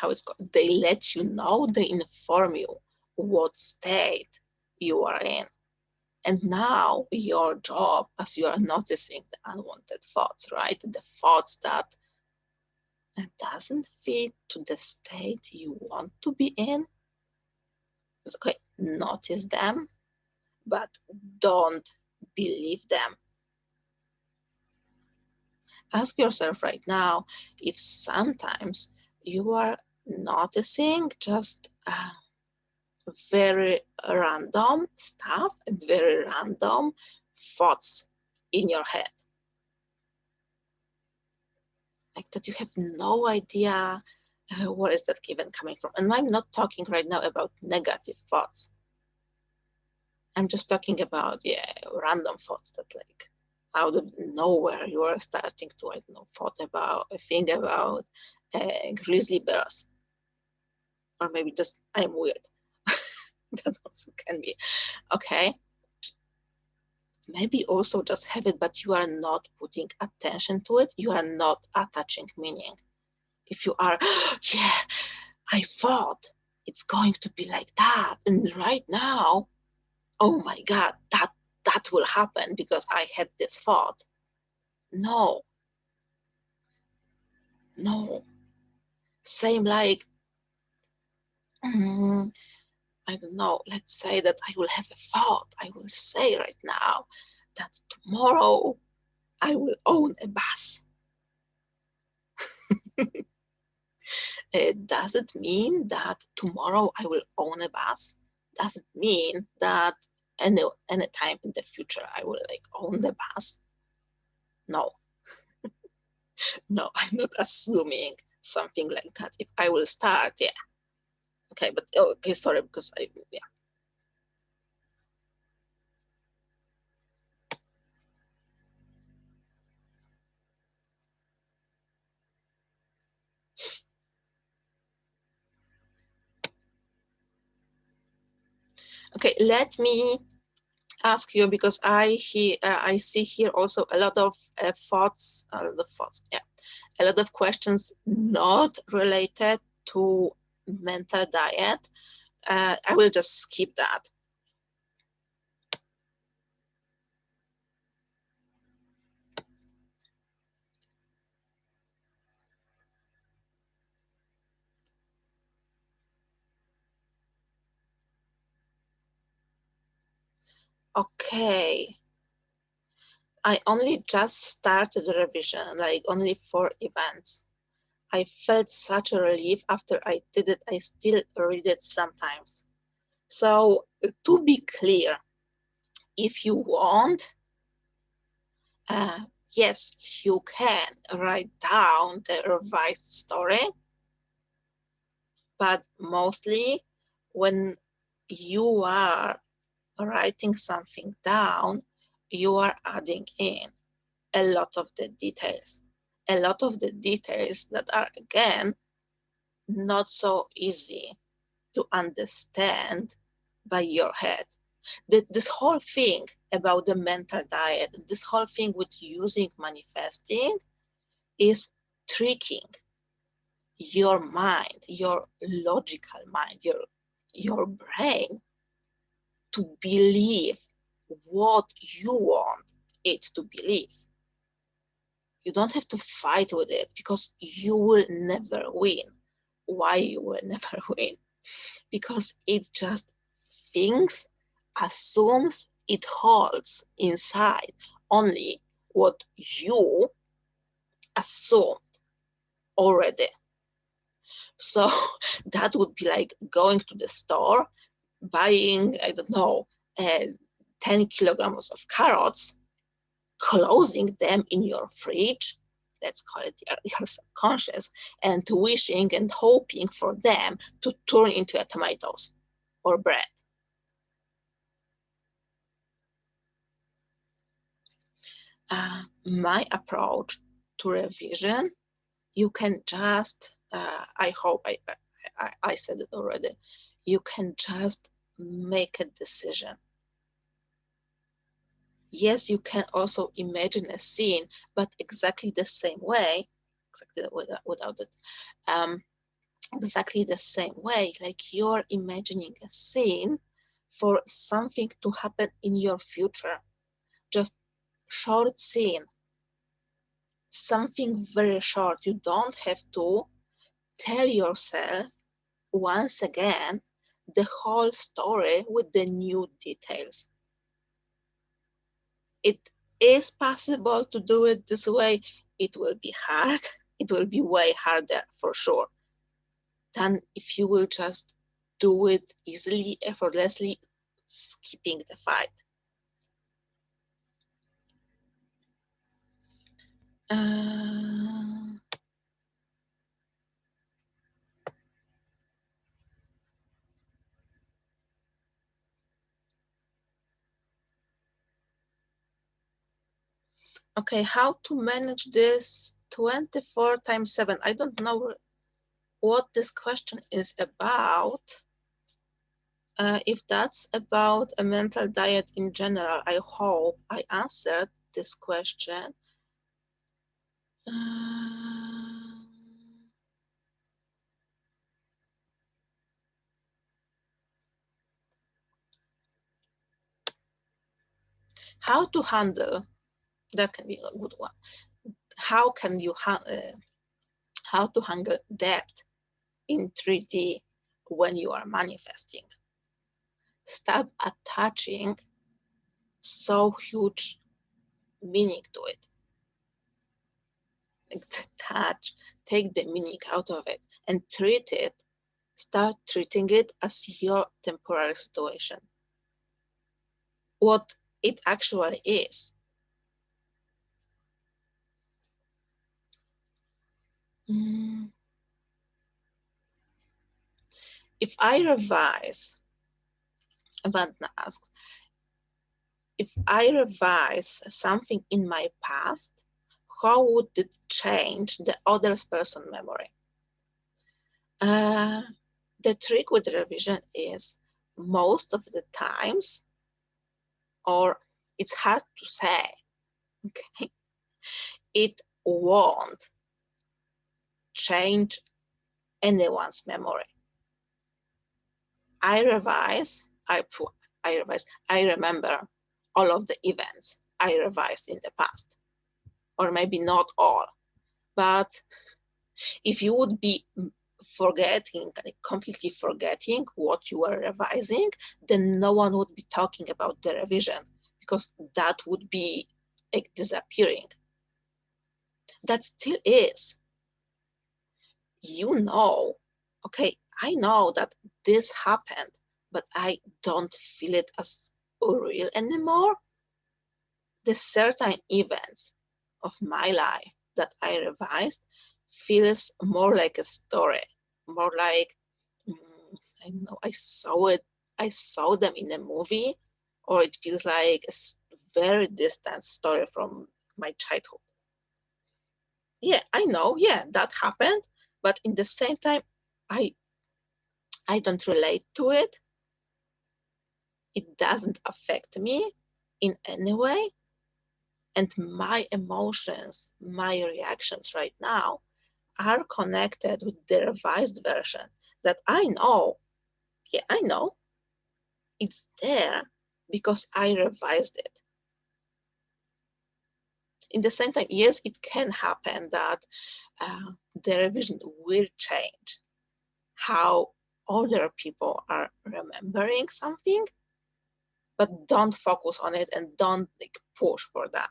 it's called, they let you know, they inform you what state you are in. And now your job, as you are noticing the unwanted thoughts, right? The thoughts that doesn't fit to the state you want to be in. Okay, notice them, but don't believe them. Ask yourself right now if sometimes you are noticing just very random stuff and very random thoughts in your head. Like that you have no idea where is that even coming from. And I'm not talking right now about negative thoughts. I'm just talking about, yeah, random thoughts that like out of nowhere you are starting to, I don't know, think about grizzly bears. Or maybe just I'm weird. That also can be. Okay. Maybe also just have it, but you are not putting attention to it. You are not attaching meaning. If you are, yeah, I thought it's going to be like that. And right now, oh my God, that will happen because I had this thought. No. Same like, I don't know, let's say that I will have a thought. I will say right now that tomorrow I will own a bus. Does it mean that tomorrow I will own a bus? Does it mean that any time in the future I will like own the bus? No. No, I'm not assuming something like that. If I will start, yeah. Okay, but okay, sorry, because yeah. Okay, let me ask you, because I see here also a lot of thoughts, yeah, a lot of questions not related to mental diet. I will just skip that. Okay. I only just started the revision, like only 4 events. I felt such a relief after I did it. I still read it sometimes. So to be clear, if you want, yes, you can write down the revised story, but mostly when you are writing something down, you are adding in a lot of the details. A lot of the details that are, again, not so easy to understand by your head. This whole thing about the mental diet, this whole thing with using manifesting is tricking your mind, your logical mind, your brain to believe what you want it to believe. You don't have to fight with it because you will never win. Why you will never win? Because it just thinks, assumes it holds inside only what you assumed already. So that would be like going to the store, buying, I don't know, 10 kilograms of carrots, closing them in your fridge, let's call it your subconscious, and wishing and hoping for them to turn into tomatoes or bread. My approach to revision, you can just, I hope I said it already, you can just make a decision. Yes, you can also imagine a scene, but exactly the same way, exactly without it, exactly the same way, like you're imagining a scene for something to happen in your future. Just short scene, something very short. You don't have to tell yourself once again the whole story with the new details. It is possible to do it this way. It will be hard. It will be way harder for sure than if you will just do it easily, effortlessly, skipping the fight. Okay, how to manage this 24 times 7? I don't know what this question is about. If that's about a mental diet in general, I hope I answered this question. How to handle, that can be a good one. How can you how to handle debt in 3D when you are manifesting? Stop attaching so huge meaning to it. Like detach, take the meaning out of it and treat it, start treating it as your temporary situation. What it actually is. If I revise, Vandna asks, if I revise something in my past, how would it change the other person's memory? The trick with revision is most of the times, or it's hard to say, okay, it won't change anyone's memory. I remember all of the events I revised in the past, or maybe not all, but if you would be forgetting, completely forgetting what you were revising, then no one would be talking about the revision because that would be like disappearing. That still is. You know, okay, I know that this happened, but I don't feel it as real anymore. The certain events of my life that I revised feels more like a story, more like, I know I saw it I saw them in a movie, or it feels like a very distant story from my childhood. Yeah, I know, yeah, that happened, but in the same time, I don't relate to it. It doesn't affect me in any way. And my emotions, my reactions right now are connected with the revised version that I know. Yeah, I know it's there because I revised it. In the same time, yes, it can happen that the revision will change how other people are remembering something, but don't focus on it and don't like push for that.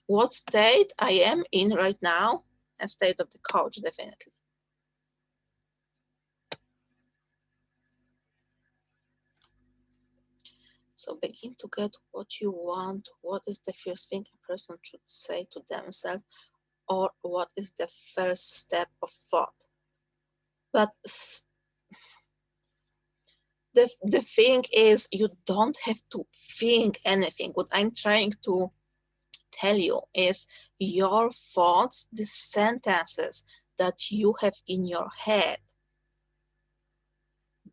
What state I am in right now? A state of the coach, definitely. So begin to get what you want. What is the first thing a person should say to themselves, or what is the first step of thought? But the thing is, you don't have to think anything. What I'm trying to tell you is your thoughts, the sentences that you have in your head,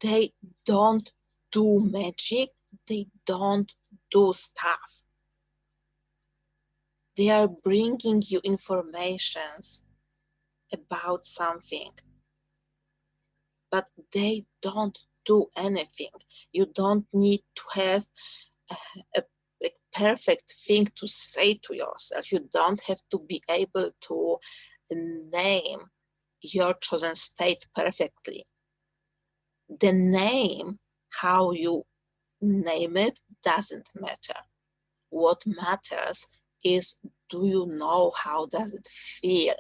they don't do magic, they don't do stuff. They are bringing you informations about something, but they don't do anything. You don't need to have a perfect thing to say to yourself. You don't have to be able to name your chosen state perfectly. The name, how you name it, doesn't matter. What matters is, do you know how does it feel?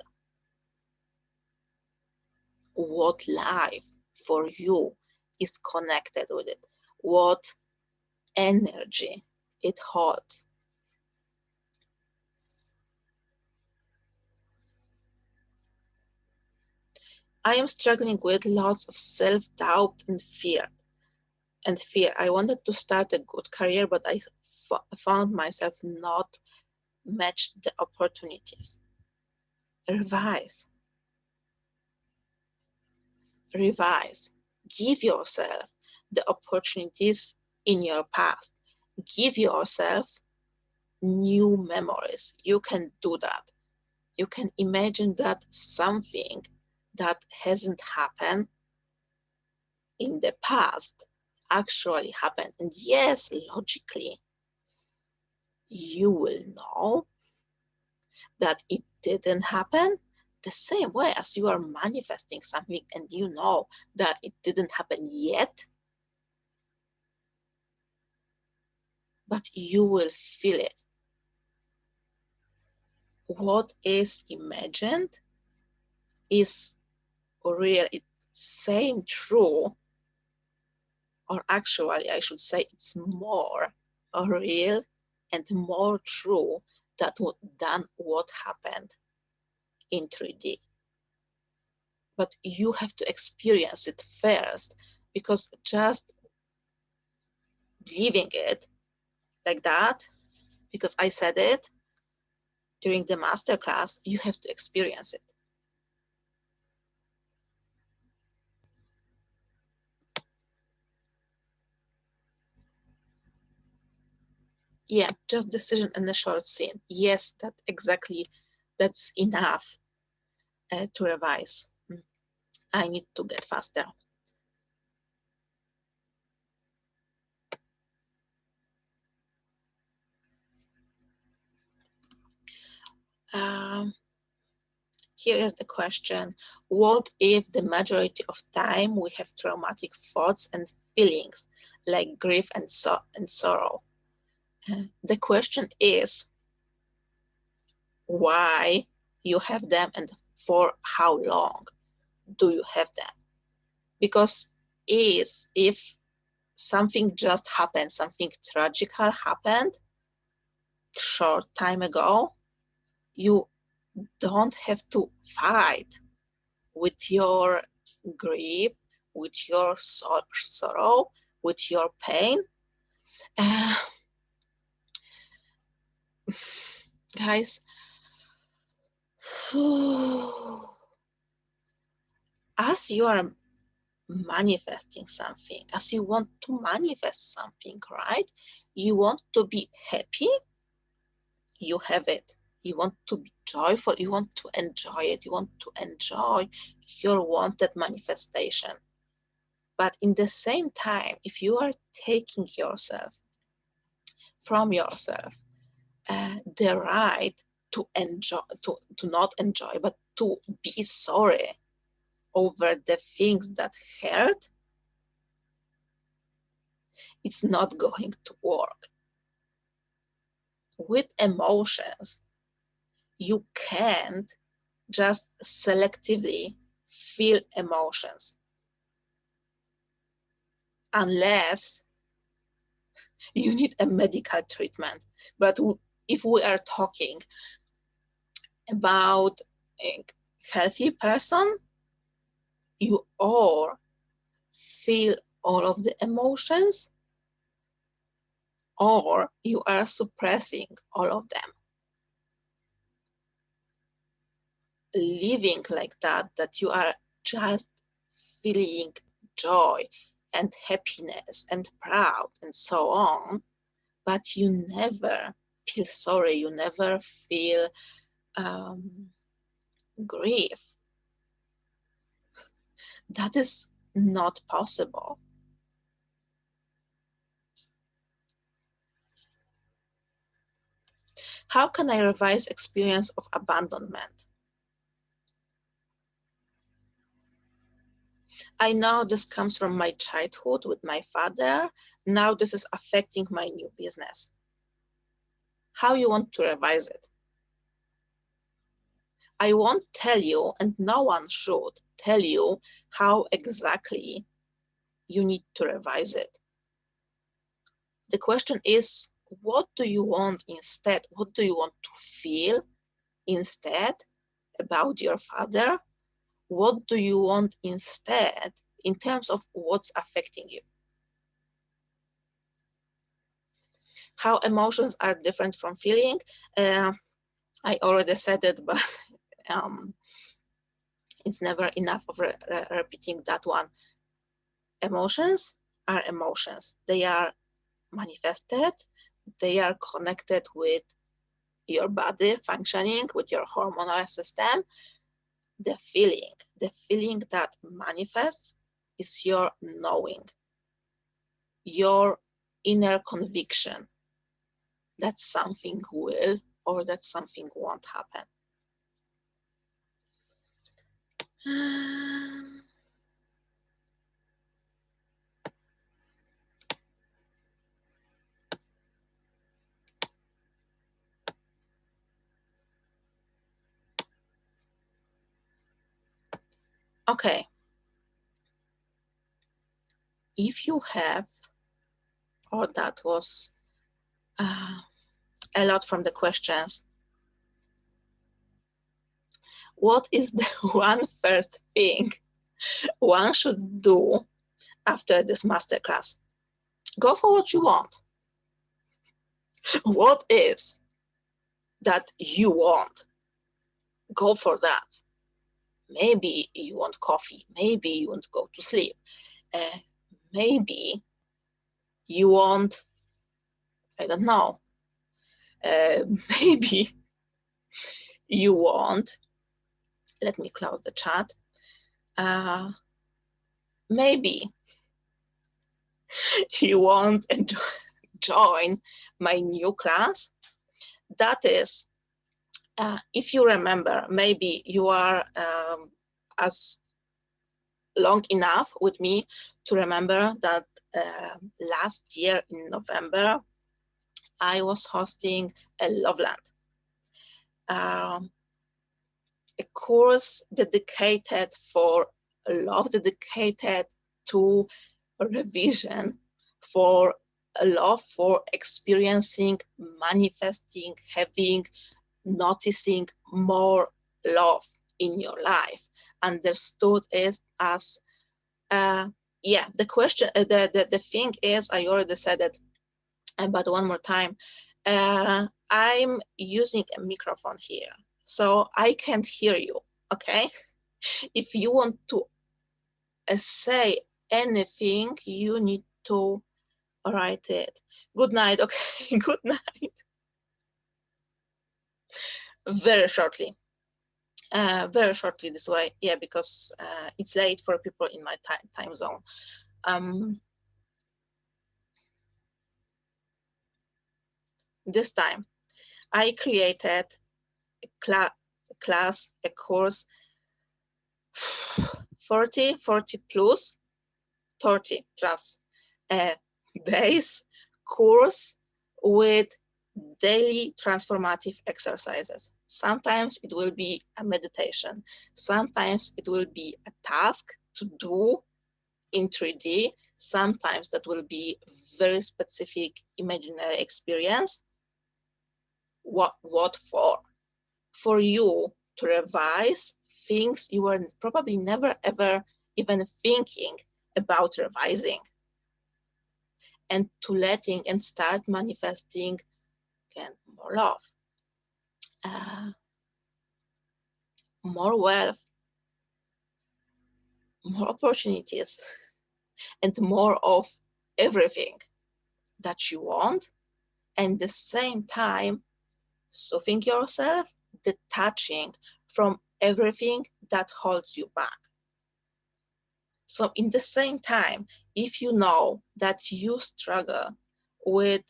What life for you is connected with it? What energy it holds? I am struggling with lots of self-doubt and fear. I wanted to start a good career, but I found myself not matched the opportunities. Revise. Give yourself the opportunities in your past. Give yourself new memories. You can do that. You can imagine that something that hasn't happened in the past actually happened. And yes, logically, you will know that it didn't happen the same way as you are manifesting something and you know that it didn't happen yet, but you will feel it. What is imagined is real. It's same true, or actually I should say it's more real and more true than what happened in 3D. But you have to experience it first, because just believing it like that, because I said it during the masterclass, you have to experience it. Yeah, just decision and a short scene. Yes, that's enough to revise. I need to get faster. Here is the question: what if the majority of time we have traumatic thoughts and feelings like grief and sorrow? The question is why you have them and for how long do you have them? Because if something just happened, something tragical happened, short time ago, you don't have to fight with your grief, with your sorrow, with your pain. Guys, as you are manifesting something, as you want to manifest something, right? You want to be happy, you have it. You want to be joyful, you want to enjoy it, you want to enjoy your wanted manifestation. But in the same time, if you are taking yourself from yourself the right to enjoy, to not enjoy, but to be sorry over the things that hurt, it's not going to work. With emotions, you can't just selectively feel emotions unless you need a medical treatment. But if we are talking about a healthy person, you all feel all of the emotions, or you are suppressing all of them. Living like that you are just feeling joy and happiness and proud and so on, but you never feel sorry, you never feel grief. That is not possible. How can I revise experience of abandonment? I know this comes from my childhood with my father. Now this is affecting my new business. How you want to revise it? I won't tell you, and no one should tell you how exactly you need to revise it. The question is, what do you want instead? What do you want to feel instead about your father? What do you want instead in terms of what's affecting you? How emotions are different from feeling? I already said it, but it's never enough of repeating that one. Emotions are emotions. They are manifested. They are connected with your body functioning, with your hormonal system. The feeling that manifests is your knowing, your inner conviction that something will or that something won't happen. Okay. If you have, or that was a lot from the questions, what is the one first thing one should do after this masterclass? Go for what you want. What is that you want? Go for that. Maybe you want coffee. Maybe you want to go to sleep. Maybe you want, I don't know, maybe you want, let me close the chat. Maybe you want to join my new class. That is, if you remember, maybe you are as long enough with me to remember that last year in November, I was hosting a Loveland, a course dedicated for love, dedicated to revision, for a love for experiencing, manifesting, having, noticing more love in your life. Understood it as yeah, the question, the thing is, I already said it, but one more time, I'm using a microphone here, so I can't hear you, okay? If you want to say anything, you need to write it. Good night, okay? Good night. Very shortly. Very shortly this way, yeah, because it's late for people in my time zone. This time I created a class, a course, 40 plus 30 plus days course with daily transformative exercises. Sometimes it will be a meditation. Sometimes it will be a task to do in 3D. Sometimes that will be very specific imaginary experience. What for? For you to revise things you were probably never ever even thinking about revising, and to letting and start manifesting again more love, more wealth, more opportunities, and more of everything that you want, and at the same time soothing yourself, detaching from everything that holds you back. So in the same time, if you know that you struggle with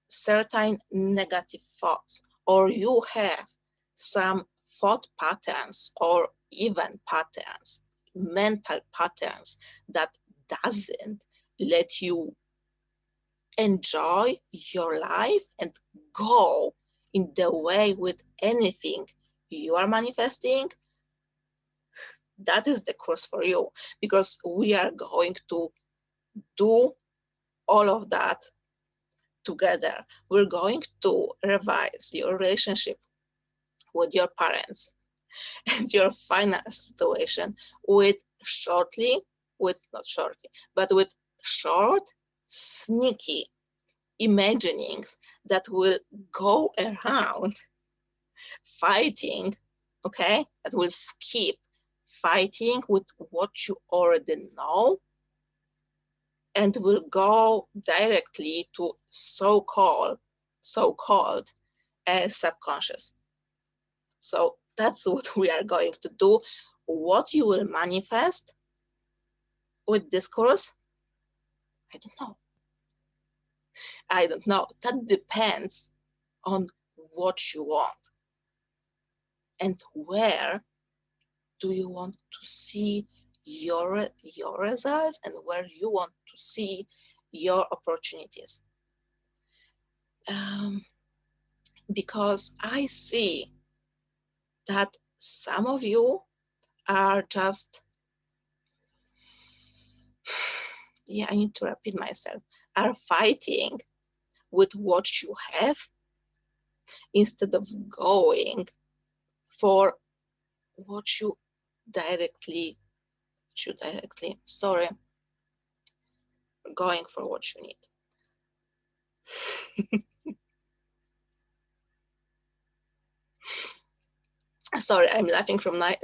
certain negative thoughts, or you have some thought patterns or even patterns, mental patterns that doesn't let you enjoy your life and go in the way with anything you are manifesting, that is the course for you, because we are going to do all of that together. We're going to revise your relationship with your parents and your financial situation with not shortly, but with short, sneaky imaginings that will go around fighting, okay? That will skip fighting with what you already know and will go directly to so-called subconscious. So that's what we are going to do. What you will manifest with this course, I don't know. I don't know. That depends on what you want and where do you want to see your results and where you want to see your opportunities. Because I see that some of you are just, yeah, I need to repeat myself, are fighting with what you have instead of going for what you directly, going for what you need. Sorry, I'm laughing right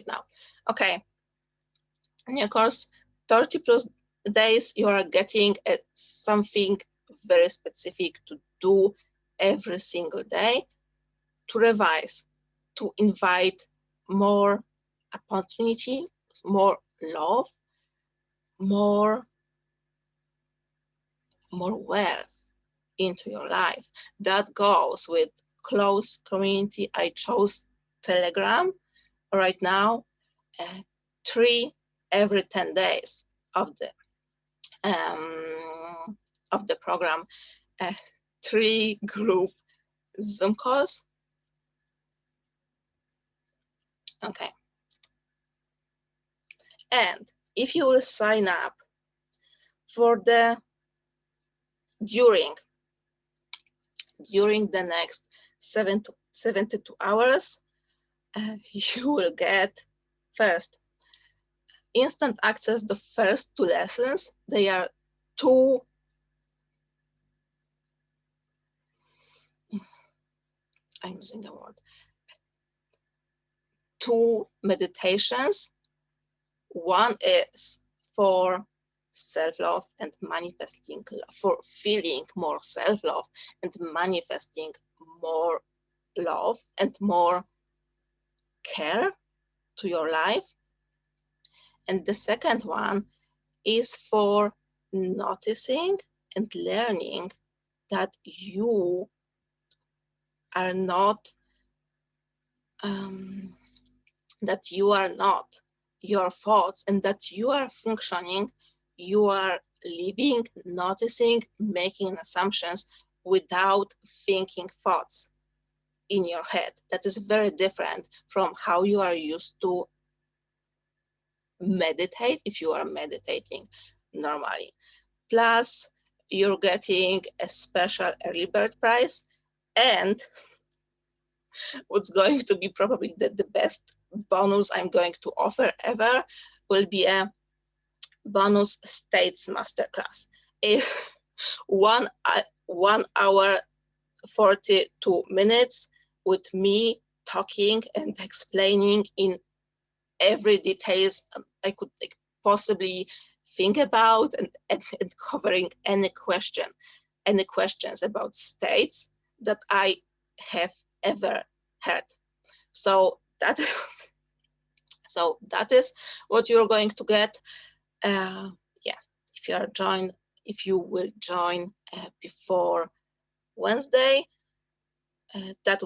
now. Okay, and of course, 30 plus days, you are getting something very specific to do every single day, to revise, to invite more opportunity, more love, more wealth into your life. That goes with close community. I chose Telegram right now, 3 every 10 days of the program, 3 group Zoom calls. Okay. And if you will sign up For the during the next 72 hours, you will get first instant access. The first 2 lessons, they are 2 I'm using the word 2 meditations. One is for self-love and manifesting, for feeling more self-love and manifesting more love and more care to your life. And the second one is for noticing and learning that you are not your thoughts, and that you are functioning, you are living, noticing, making assumptions without thinking thoughts in your head. That is very different from how you are used to meditate if you are meditating normally. Plus, you're getting a special early bird price, and what's going to be probably the best bonus I'm going to offer ever will be a bonus states masterclass. Is 1 hour 42 minutes with me talking and explaining in every details I could possibly think about, and covering any questions about states that I have ever heard. So that is what you're going to get. Yeah, if you will join before Wednesday, that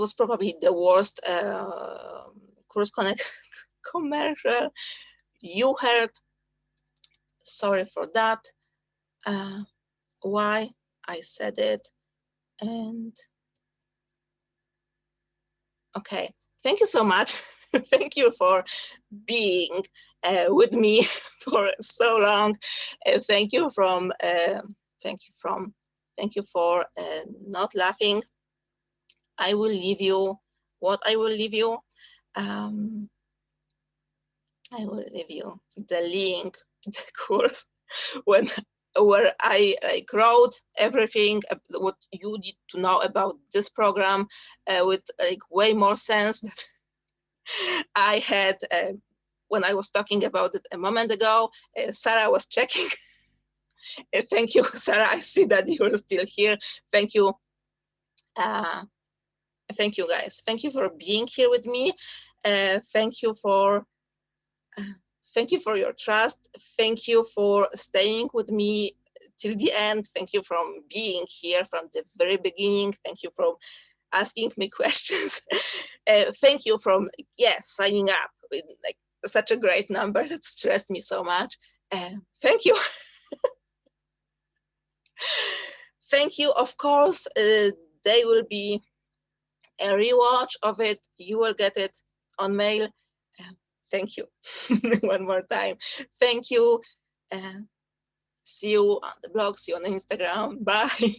was probably the worst Course Connect commercial you heard. Sorry for that. Why I said it. And okay, thank you so much. Thank you for being with me for so long. Thank you for not laughing. I will leave you what I will leave you. I will leave you the link to the course where I wrote everything what you need to know about this program with way more sense that I had when I was talking about it a moment ago. Sarah was checking. Thank you, Sarah. I see that you're still here. Thank you. Thank you, guys. Thank you for being here with me. Thank you for your trust. Thank you for staying with me till the end. Thank you for being here from the very beginning. Thank you for asking me questions. Thank you for signing up with such a great number that stressed me so much. Thank you. Thank you. Of course, there will be a rewatch of it. You will get it on mail. Thank you. One more time. Thank you. See you on the blog. See you on Instagram. Bye.